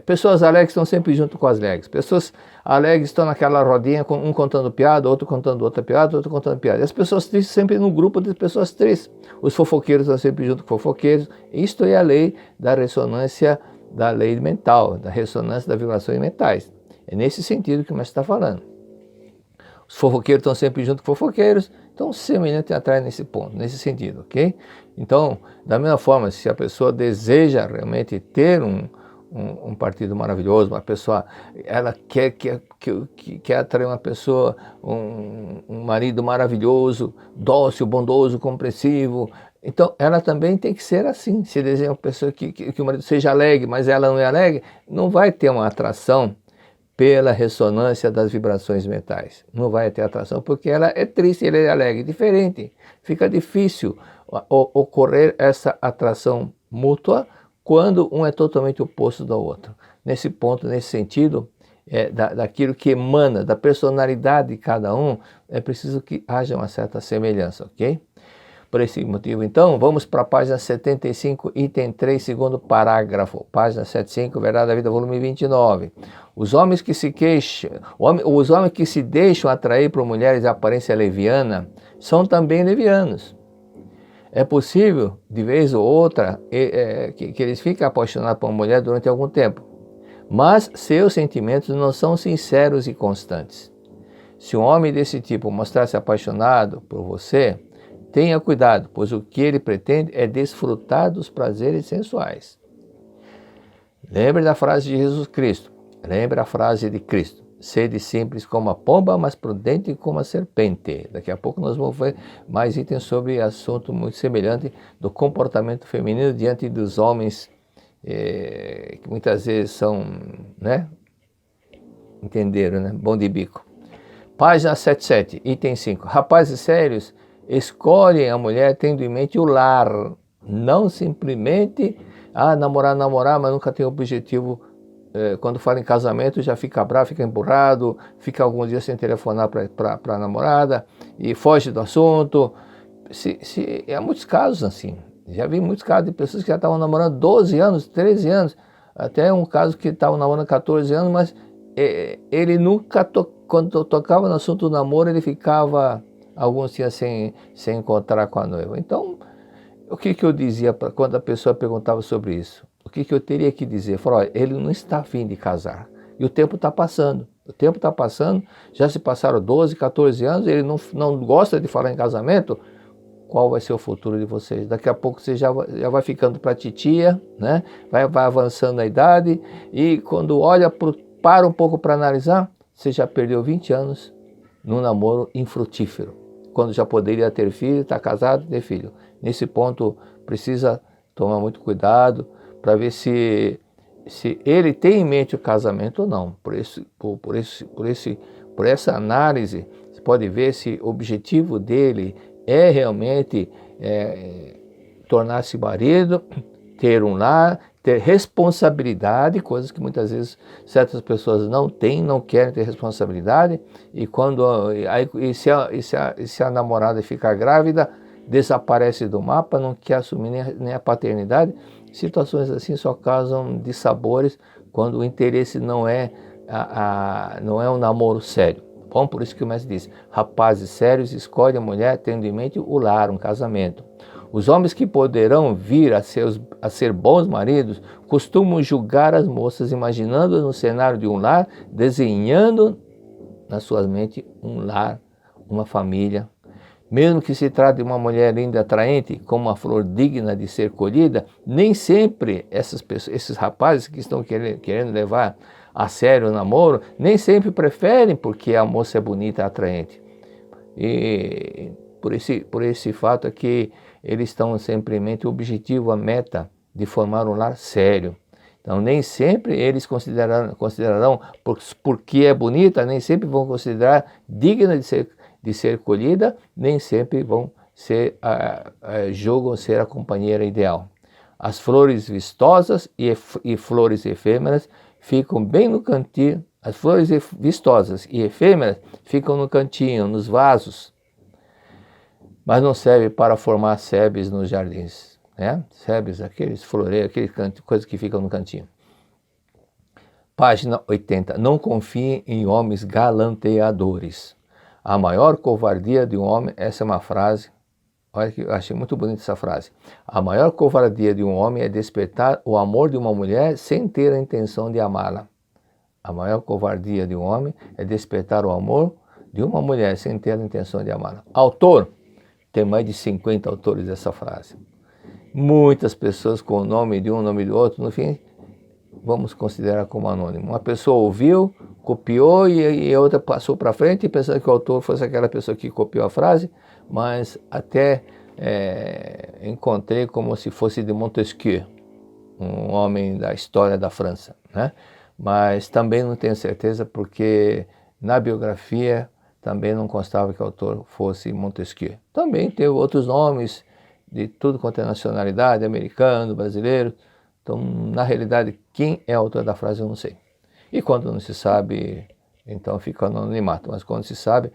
pessoas alegres estão sempre junto com as alegres. Pessoas alegres estão naquela rodinha, um contando piada, outro contando outra piada, outro contando piada. E as pessoas tristes sempre num grupo de pessoas tristes. Os fofoqueiros estão sempre junto com fofoqueiros. Isto é a lei da ressonância da lei mental, da ressonância das vibrações mentais. É nesse sentido que o mestre está falando. Os fofoqueiros estão sempre junto com fofoqueiros, então semelhante atrai nesse ponto, nesse sentido, ok? Então, da mesma forma, se a pessoa deseja realmente ter um partido maravilhoso, uma pessoa, ela quer atrair uma pessoa, um marido maravilhoso, dócil, bondoso, compreensivo, então ela também tem que ser assim. Se deseja uma pessoa que o marido seja alegre, mas ela não é alegre, não vai ter uma atração pela ressonância das vibrações mentais. Não vai ter atração porque ela é triste, ele é alegre, diferente. Fica difícil ocorrer essa atração mútua quando um é totalmente oposto do outro. Nesse ponto, nesse sentido, daquilo que emana, da personalidade de cada um, é preciso que haja uma certa semelhança, ok? Por esse motivo, então, vamos para a página 75, item 3, segundo parágrafo. Página 75, Verdade da Vida, volume 29. Os homens que se queixam, os homens que se deixam atrair por mulheres de aparência leviana, são também levianos. É possível, de vez ou outra, que eles fiquem apaixonados por uma mulher durante algum tempo, mas seus sentimentos não são sinceros e constantes. Se um homem desse tipo mostrar-se apaixonado por você, tenha cuidado, pois o que ele pretende é desfrutar dos prazeres sensuais. Lembre da frase de Jesus Cristo, lembre a frase de Cristo: sede simples como a pomba, mas prudente como a serpente. Daqui a pouco nós vamos ver mais itens sobre assunto muito semelhante do comportamento feminino diante dos homens, que muitas vezes são, né? Entenderam, né? Bom de bico. Página 77, item 5. Rapazes sérios escolhem a mulher tendo em mente o lar, não simplesmente namorar, mas nunca tem objetivo. Quando fala em casamento já fica bravo, fica emburrado, fica alguns dias sem telefonar para a namorada e foge do assunto. Há muitos casos assim, já vi muitos casos de pessoas que já estavam namorando 12 anos, 13 anos, até um caso que estavam namorando 14 anos, mas ele nunca, quando tocava no assunto do namoro, ele ficava alguns dias sem encontrar com a noiva. Então, o que eu dizia quando a pessoa perguntava sobre isso? O que eu teria que dizer? Falar, olha, ele não está a fim de casar. E o tempo está passando. O tempo está passando, já se passaram 12, 14 anos, ele não gosta de falar em casamento. Qual vai ser o futuro de vocês? Daqui a pouco você já vai ficando para titia, né? Vai avançando a idade, e quando olha, para um pouco para analisar, você já perdeu 20 anos num namoro infrutífero, quando já poderia ter filho, está casado, ter filho. Nesse ponto, precisa tomar muito cuidado para ver se ele tem em mente o casamento ou não. Por essa análise, você pode ver se o objetivo dele é realmente tornar-se marido, ter um lar, ter responsabilidade, coisas que muitas vezes certas pessoas não têm, não querem ter responsabilidade, e se a namorada ficar grávida, desaparece do mapa, não quer assumir nem a paternidade. Situações assim só causam dissabores quando o interesse não é um namoro sério. Bom, por isso que o mestre diz: rapazes sérios escolhem a mulher tendo em mente o lar, um casamento. Os homens que poderão vir a ser bons maridos costumam julgar as moças imaginando no cenário de um lar, desenhando na sua mente um lar, uma família. Mesmo que se trate de uma mulher linda e atraente, como uma flor digna de ser colhida, nem sempre esses rapazes que estão querendo levar a sério o namoro, nem sempre preferem porque a moça é bonita e atraente. por esse fato é que eles estão sempre em mente o objetivo, a meta de formar um lar sério. Então, nem sempre eles considerarão porque é bonita, nem sempre vão considerar digna de ser colhida, nem sempre vão julgam ser a companheira ideal. As flores vistosas e flores efêmeras ficam bem no cantinho. As flores vistosas e efêmeras ficam no cantinho, nos vasos, mas não serve para formar sebes nos jardins, né? Sebes, aqueles floreiros, coisas que ficam no cantinho. Página 80. Não confiem em homens galanteadores. A maior covardia de um homem, essa é uma frase, olha que eu achei muito bonita essa frase. A maior covardia de um homem é despertar o amor de uma mulher sem ter a intenção de amá-la. A maior covardia de um homem é despertar o amor de uma mulher sem ter a intenção de amá-la. Autor, tem mais de 50 autores dessa frase. Muitas pessoas com o nome de um, nome do outro, no fim, vamos considerar como anônimo. Uma pessoa ouviu, copiou e outra passou para frente, pensando que o autor fosse aquela pessoa que copiou a frase, mas até encontrei como se fosse de Montesquieu, um homem da história da França, né? Mas também não tenho certeza porque na biografia também não constava que o autor fosse Montesquieu. Também teve outros nomes de tudo quanto é nacionalidade, americano, brasileiro. Então, na realidade, quem é o autor da frase eu não sei. E quando não se sabe, então fica no anonimato. Mas quando se sabe,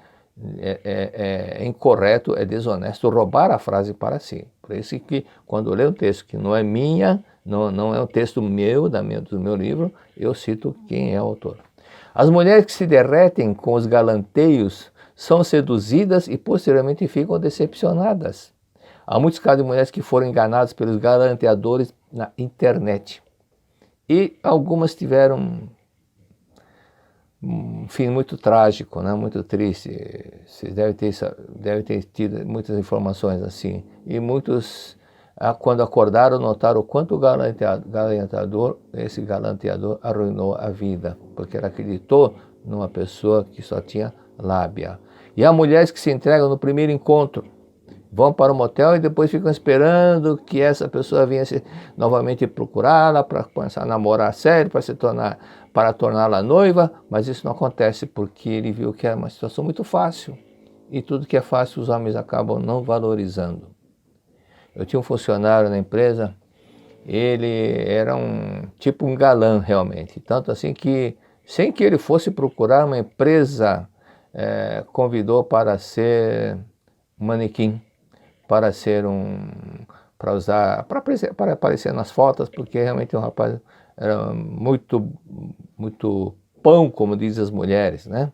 é incorreto, é desonesto roubar a frase para si. Por isso que quando eu leio um texto que não é minha, não é um texto meu, do meu livro, eu cito quem é o autor. As mulheres que se derretem com os galanteios são seduzidas e posteriormente ficam decepcionadas. Há muitos casos de mulheres que foram enganadas pelos galanteadores na internet. E algumas tiveram um fim muito trágico, né? Muito triste. Vocês devem ter tido muitas informações assim. E muitos, quando acordaram, notaram o quanto esse galanteador arruinou a vida, porque ele acreditou numa pessoa que só tinha lábia. E há mulheres que se entregam no primeiro encontro, vão para o motel e depois ficam esperando que essa pessoa venha novamente procurá-la para começar a namorar sério, para torná-la noiva, mas isso não acontece porque ele viu que é uma situação muito fácil e tudo que é fácil os homens acabam não valorizando. Eu tinha um funcionário na empresa, ele era tipo um galã realmente, tanto assim que sem que ele fosse procurar uma empresa, convidou para ser manequim, para aparecer nas fotos, porque realmente o rapaz era muito pão, como dizem as mulheres, né?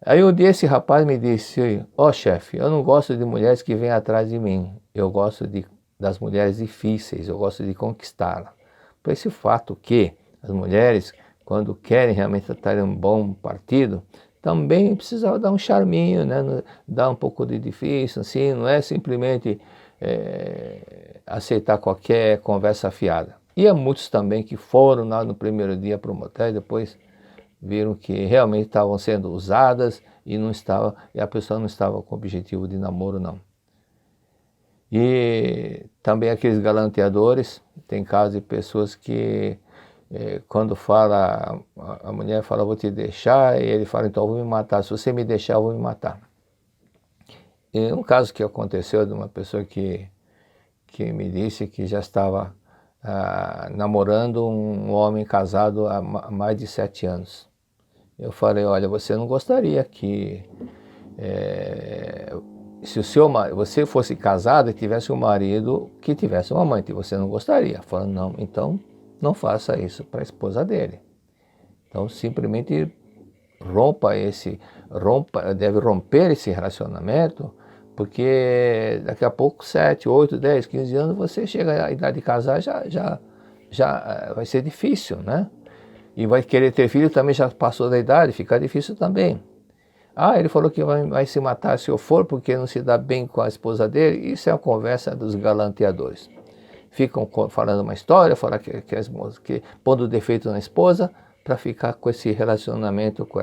Aí um dia esse rapaz me disse: ó, chefe, eu não gosto de mulheres que vêm atrás de mim, eu gosto das mulheres difíceis, eu gosto de conquistá-la. Por esse fato que as mulheres, quando querem realmente estar em um bom partido, também precisava dar um charminho, né? Dar um pouco de difícil, assim, não é simplesmente aceitar qualquer conversa fiada. E há muitos também que foram lá no primeiro dia para o motel e depois viram que realmente estavam sendo usadas e a pessoa não estava com objetivo de namoro, não. E também aqueles galanteadores, tem casos de pessoas que quando a mulher fala, vou te deixar, e ele fala, então eu vou me matar, se você me deixar eu vou me matar. E um caso que aconteceu de uma pessoa que me disse que já estava namorando um homem casado há mais de 7 anos. Eu falei, olha, você não gostaria que se você fosse casado e tivesse um marido que tivesse uma amante, você não gostaria? Falando, não, então não faça isso para a esposa dele. Então simplesmente deve romper esse relacionamento, porque daqui a pouco 7, 8, 10, 15 anos você chega à idade de casar, já vai ser difícil, né? E vai querer ter filho também, já passou da idade, fica difícil também. Ele falou que vai se matar se eu for, porque não se dá bem com a esposa dele. Isso é a conversa dos galanteadores. Ficam falando uma história, falar que pondo defeito na esposa, para ficar com esse relacionamento, com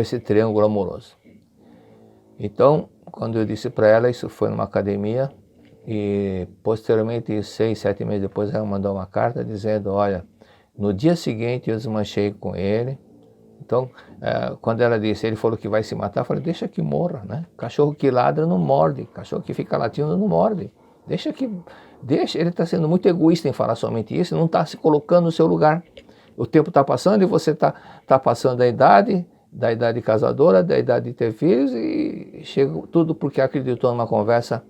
esse triângulo amoroso. Então, quando eu disse para ela, isso foi numa academia, e posteriormente, 6, 7 meses depois, ela mandou uma carta dizendo, olha, no dia seguinte eu desmanchei com ele. Então, quando ela disse, ele falou que vai se matar, eu falei, deixa que morra, né? Cachorro que ladra não morde, cachorro que fica latindo não morde. Deixa, ele está sendo muito egoísta em falar somente isso, não está se colocando no seu lugar. O tempo está passando e você está passando da idade casadora, da idade de ter filhos, e chega tudo porque acreditou numa conversa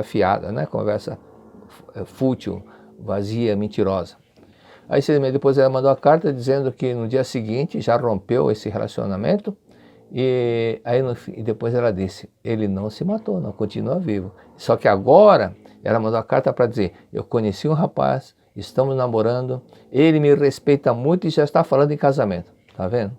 fiada, né? Conversa fútil, vazia, mentirosa. Aí 6 meses depois ela mandou a carta dizendo que no dia seguinte já rompeu esse relacionamento, e aí depois ela disse, ele não se matou, não, continua vivo. Só que agora ela mandou a carta para dizer, eu conheci um rapaz, estamos namorando, ele me respeita muito e já está falando em casamento, tá vendo?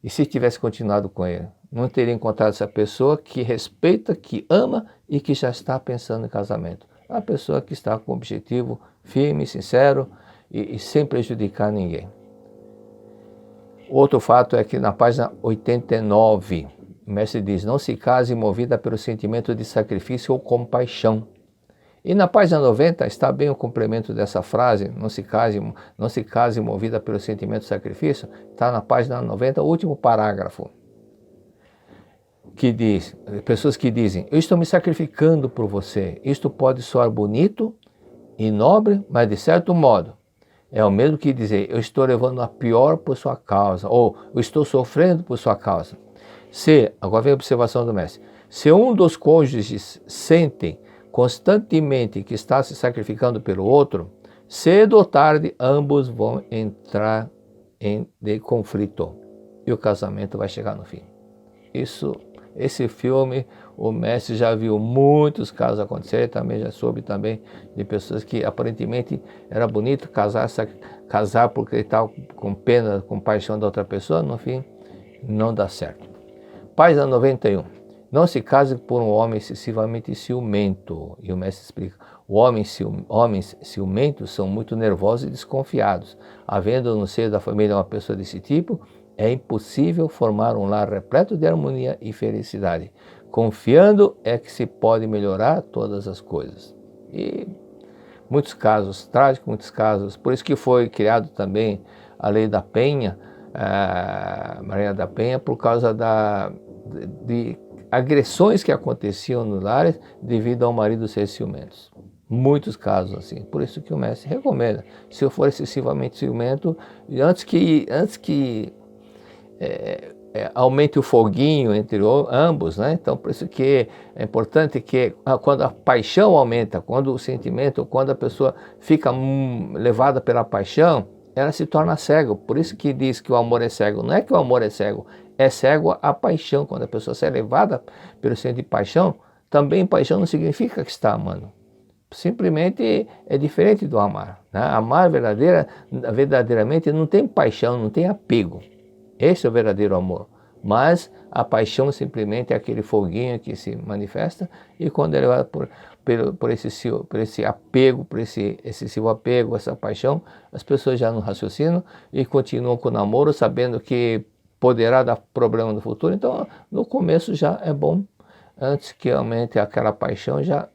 E se tivesse continuado com ele, não teria encontrado essa pessoa que respeita, que ama e que já está pensando em casamento. A pessoa que está com o objetivo firme, sincero e sem prejudicar ninguém. Outro fato é que na página 89, o mestre diz, não se case movida pelo sentimento de sacrifício ou compaixão. E na página 90 está bem o complemento dessa frase, não se case movida pelo sentimento de sacrifício, está na página 90, o último parágrafo, que diz, pessoas que dizem, eu estou me sacrificando por você, isto pode soar bonito e nobre, mas de certo modo, é o mesmo que dizer, eu estou levando a pior por sua causa, ou eu estou sofrendo por sua causa. Agora vem a observação do mestre, se um dos cônjuges sentem constantemente que está se sacrificando pelo outro, cedo ou tarde ambos vão entrar em conflito e o casamento vai chegar no fim. Esse filme, o mestre já viu muitos casos acontecer, também já soube também de pessoas que aparentemente era bonito casar porque estava com pena, com paixão da outra pessoa, no fim não dá certo. Página 91. Não se case por um homem excessivamente ciumento. E o mestre explica, homens ciumentos são muito nervosos e desconfiados. Havendo no seio da família uma pessoa desse tipo, é impossível formar um lar repleto de harmonia e felicidade. Confiando é que se pode melhorar todas as coisas. E muitos casos trágicos, muitos casos. Por isso que foi criado também a lei da Penha, Maria da Penha, por causa de agressões que aconteciam nos lares devido ao marido ser ciumento. Muitos casos assim. Por isso que o mestre recomenda. Se eu for excessivamente ciumento, antes que aumente o foguinho entre ambos, né? Então, por isso que é importante que quando a paixão aumenta, quando o sentimento, quando a pessoa fica levada pela paixão, ela se torna cega. Por isso que diz que o amor é cego. Não é que o amor é cego a paixão. Quando a pessoa é levada pelo sentimento de paixão, também paixão não significa que está amando. Simplesmente é diferente do amar, né? Amar verdadeiramente não tem paixão, não tem apego. Esse é o verdadeiro amor. Mas a paixão simplesmente é aquele foguinho que se manifesta, e quando ele vai por esse apego, por esse excessivo apego, essa paixão, as pessoas já não raciocinam e continuam com o namoro, sabendo que poderá dar problema no futuro. Então, no começo já é bom, antes que aumente aquela paixão, já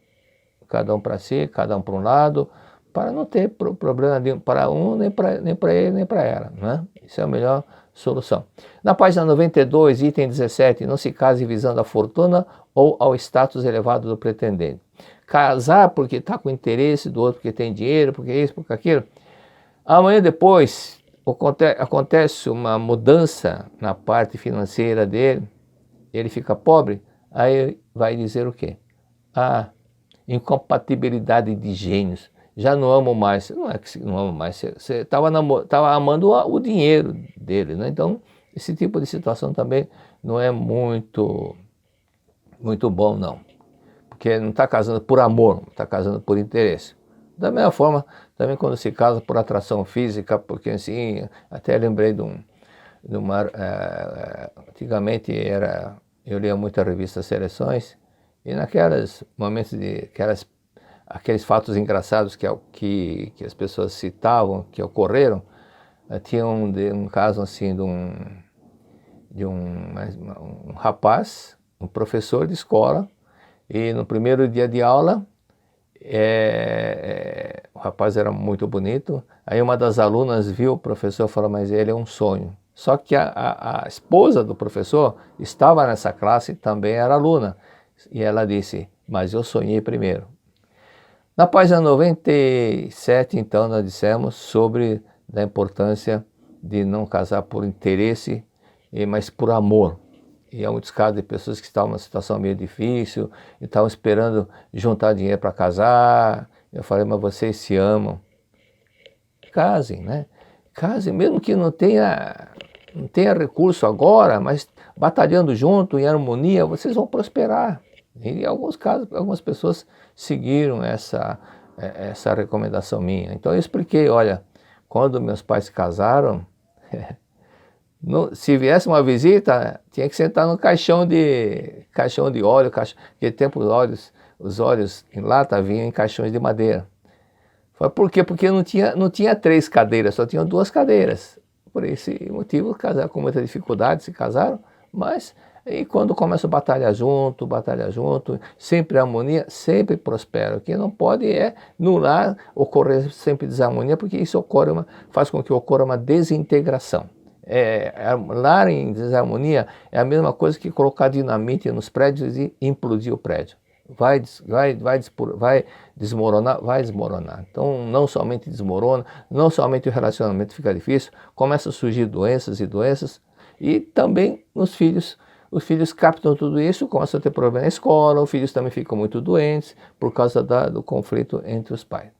cada um para si, cada um para um lado, para não ter problema para um, nem para ele, nem para ela, né? Isso é a melhor solução. Na página 92, item 17, não se case visando a fortuna ou ao status elevado do pretendente. Casar porque está com interesse do outro, porque tem dinheiro, porque isso, porque aquilo. Amanhã depois acontece uma mudança na parte financeira dele, ele fica pobre, aí vai dizer o quê? Incompatibilidade de gênios. Já não amo mais. Não é que não amo mais, você estava amando o dinheiro dele, né? Então, esse tipo de situação também não é muito bom, não. Porque não está casando por amor, está casando por interesse. Da mesma forma, também quando se casa por atração física, porque assim, até lembrei de uma antigamente eu lia muito a revista Seleções, e naqueles momentos aqueles fatos engraçados que as pessoas citavam, que ocorreram, tinha um caso assim de um rapaz um professor de escola, e no primeiro dia de aula, o rapaz era muito bonito, aí uma das alunas viu o professor e falou, mas ele é um sonho. Só que a esposa do professor estava nessa classe e também era aluna, e ela disse, mas eu sonhei primeiro. Na página 97, então, nós dissemos sobre a importância de não casar por interesse, mas por amor. E há muitos casos de pessoas que estavam numa situação meio difícil, e estavam esperando juntar dinheiro para casar. Eu falei, mas vocês se amam. Casem, né? Casem, mesmo que não tenha recurso agora, mas batalhando junto, em harmonia, vocês vão prosperar. E em alguns casos, algumas pessoas seguiram essa recomendação minha. Então eu expliquei, olha, quando meus pais se casaram, se viesse uma visita, tinha que sentar no caixão de óleo, naquele tempo os óleos em lata vinham em caixões de madeira. Falei, por quê? Porque não tinha 3 cadeiras, só tinham 2 cadeiras. Por esse motivo, casaram com muita dificuldade, se casaram, mas e quando começa a batalhar junto, sempre harmonia, sempre prospera. O que não pode no lar ocorrer sempre desarmonia, porque isso faz com que ocorra uma desintegração. Lar em desarmonia é a mesma coisa que colocar dinamite nos prédios e implodir o prédio. Vai desmoronar, vai desmoronar. Então não somente desmorona, não somente o relacionamento fica difícil, começa a surgir doenças, e também nos filhos. Os filhos captam tudo isso, começam a ter problema na escola, os filhos também ficam muito doentes por causa do conflito entre os pais.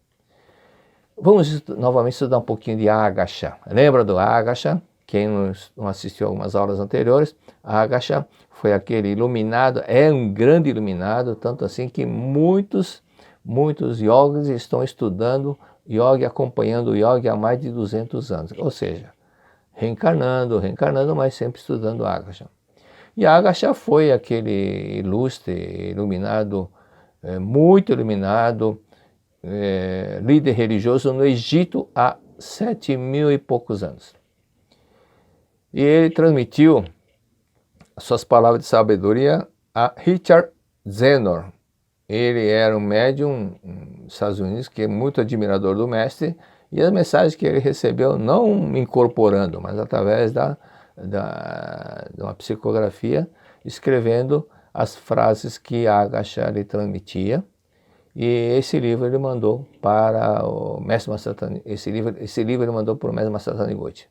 Vamos novamente estudar um pouquinho de Agacha. Lembra do Agacha? Quem não assistiu algumas aulas anteriores, Agacha foi aquele iluminado, é um grande iluminado, tanto assim que muitos yogis estão estudando yoga, acompanhando o yoga há mais de 200 anos. Ou seja, reencarnando, mas sempre estudando Agacha. E Agacha foi aquele ilustre, iluminado, muito iluminado, líder religioso no Egito há 7.000 e poucos anos. E ele transmitiu suas palavras de sabedoria a Richard Zenor. Ele era um médium nos Estados Unidos que é muito admirador do mestre, e as mensagens que ele recebeu, não incorporando, mas através de uma psicografia, escrevendo as frases que Agacha lhe transmitia. E esse livro ele mandou para o mestre Masaru. Esse livro ele mandou para o mestre Masaru Taniguchi.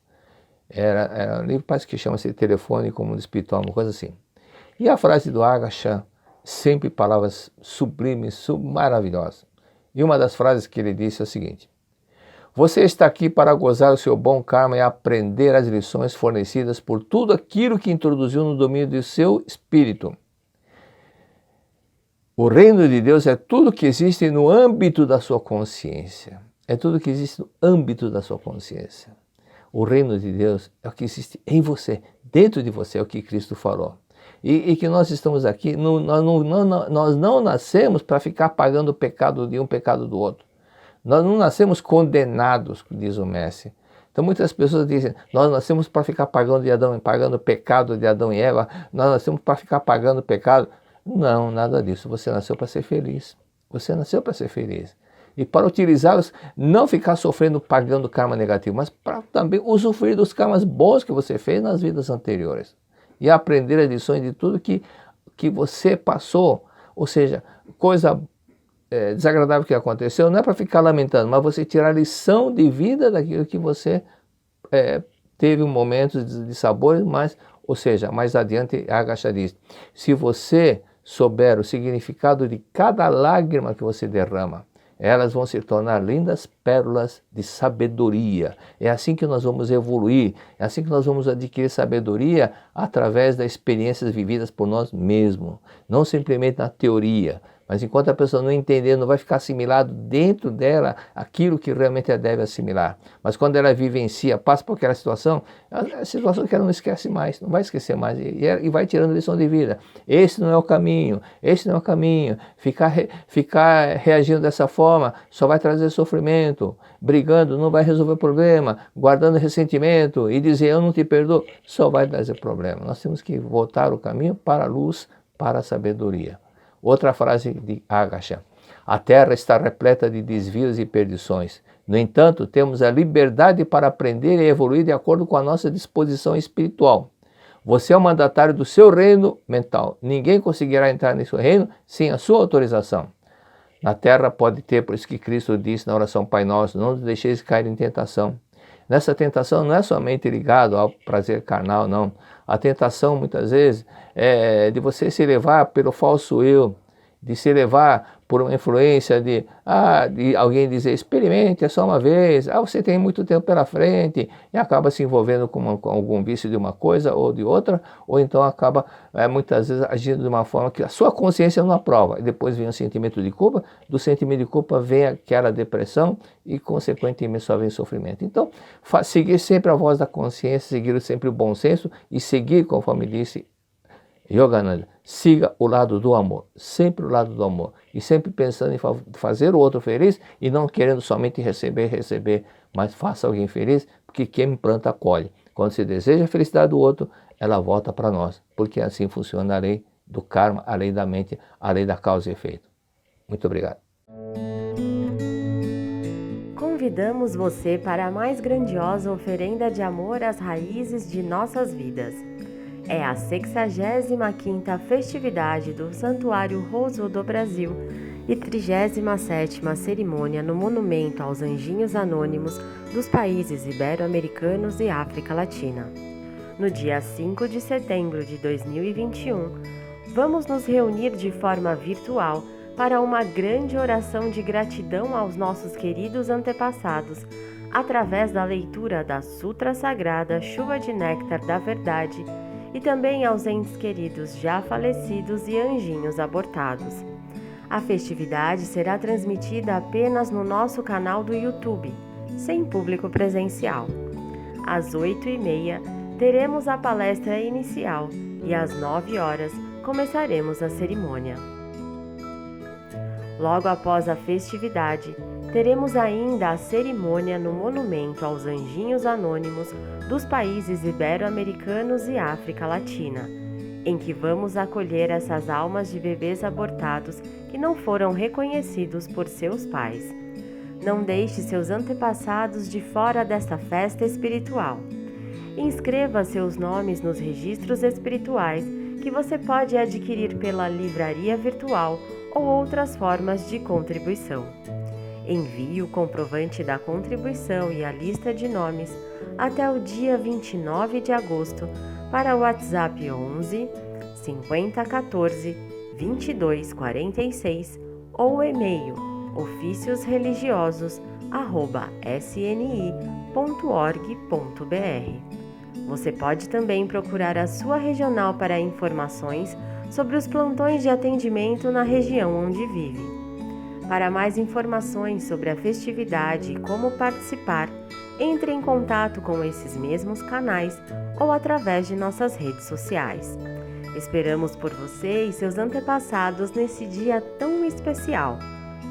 Era um livro, parece que chama-se Telefone com o Mundo Espiritual, uma coisa assim. E a frase do Agacha, sempre palavras sublimes, maravilhosas. E uma das frases que ele disse é o seguinte: você está aqui para gozar o seu bom karma e aprender as lições fornecidas por tudo aquilo que introduziu no domínio do seu espírito. O reino de Deus é tudo que existe no âmbito da sua consciência. É tudo que existe no âmbito da sua consciência. O reino de Deus é o que existe em você, dentro de você, é o que Cristo falou. E que nós estamos aqui, nós não nascemos para ficar pagando o pecado de um, pecado do outro. Nós não nascemos condenados, diz o mestre. Então muitas pessoas dizem, nós nascemos para ficar pagando o pecado de Adão e Eva, nós nascemos para ficar pagando o pecado. Não, nada disso. Você nasceu para ser feliz. Você nasceu para ser feliz. E para utilizá-los, não ficar sofrendo, pagando karma negativo, mas para também usufruir dos karmas bons que você fez nas vidas anteriores. E aprender as lições de tudo que você passou. Ou seja, coisa desagradável que aconteceu, não é para ficar lamentando, mas você tirar a lição de vida daquilo que você teve um momento de sabores, mas, ou seja, mais adiante a Agacha diz, se você souber o significado de cada lágrima que você derrama, elas vão se tornar lindas pérolas de sabedoria. É assim que nós vamos evoluir, é assim que nós vamos adquirir sabedoria através das experiências vividas por nós mesmos, não simplesmente na teoria. Mas enquanto a pessoa não entender, não vai ficar assimilado dentro dela aquilo que realmente ela deve assimilar. Mas quando ela vivencia, passa por aquela situação, é a situação que ela não esquece mais, não vai esquecer mais, e vai tirando lição de vida. Esse não é o caminho, esse não é o caminho. Ficar reagindo dessa forma só vai trazer sofrimento. Brigando não vai resolver o problema. Guardando ressentimento e dizer eu não te perdoo, só vai trazer problema. Nós temos que voltar o caminho para a luz, para a sabedoria. Outra frase de Agacha: a terra está repleta de desvios e perdições. No entanto, temos a liberdade para aprender e evoluir de acordo com a nossa disposição espiritual. Você é o mandatário do seu reino mental. Ninguém conseguirá entrar nesse reino sem a sua autorização. Na terra pode ter, por isso que Cristo disse na oração Pai Nosso: não nos deixeis cair em tentação. Nessa tentação não é somente ligado ao prazer carnal, não. A tentação, muitas vezes, é de você se levar pelo falso eu, de se levar por uma influência de alguém dizer, experimente, é só uma vez, você tem muito tempo pela frente, e acaba se envolvendo com algum vício de uma coisa ou de outra, ou então acaba muitas vezes agindo de uma forma que a sua consciência não aprova, e depois vem o sentimento de culpa, do sentimento de culpa vem aquela depressão e consequentemente só vem sofrimento. Então, seguir sempre a voz da consciência, seguir sempre o bom senso e seguir, conforme disse Yogananda, siga o lado do amor, sempre o lado do amor, e sempre pensando em fazer o outro feliz e não querendo somente receber, mas faça alguém feliz, porque quem planta colhe. Quando se deseja a felicidade do outro, ela volta para nós, porque assim funciona a lei do karma, a lei da mente, a lei da causa e efeito. Muito obrigado. Convidamos você para a mais grandiosa oferenda de amor às raízes de nossas vidas. É a 65ª festividade do Santuário Roso do Brasil e 37ª cerimônia no Monumento aos Anjinhos Anônimos dos países ibero-americanos e África Latina. No dia 5 de setembro de 2021, vamos nos reunir de forma virtual para uma grande oração de gratidão aos nossos queridos antepassados, através da leitura da Sutra Sagrada Chuva de Néctar da Verdade, e também aos entes queridos já falecidos e anjinhos abortados. A festividade será transmitida apenas no nosso canal do YouTube, sem público presencial. Às 8h30 teremos a palestra inicial e às 9 horas começaremos a cerimônia. Logo após a festividade, teremos ainda a cerimônia no Monumento aos Anjinhos Anônimos dos países ibero-americanos e África Latina, em que vamos acolher essas almas de bebês abortados que não foram reconhecidos por seus pais. Não deixe seus antepassados de fora desta festa espiritual. Inscreva seus nomes nos registros espirituais que você pode adquirir pela livraria virtual ou outras formas de contribuição. Envie o comprovante da contribuição e a lista de nomes até o dia 29 de agosto para o WhatsApp 11 50 14 22 46 ou o e-mail oficiosreligiosos@sni.org.br. Você pode também procurar a sua regional para informações sobre os plantões de atendimento na região onde vive. Para mais informações sobre a festividade e como participar, entre em contato com esses mesmos canais ou através de nossas redes sociais. Esperamos por você e seus antepassados nesse dia tão especial.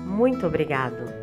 Muito obrigado!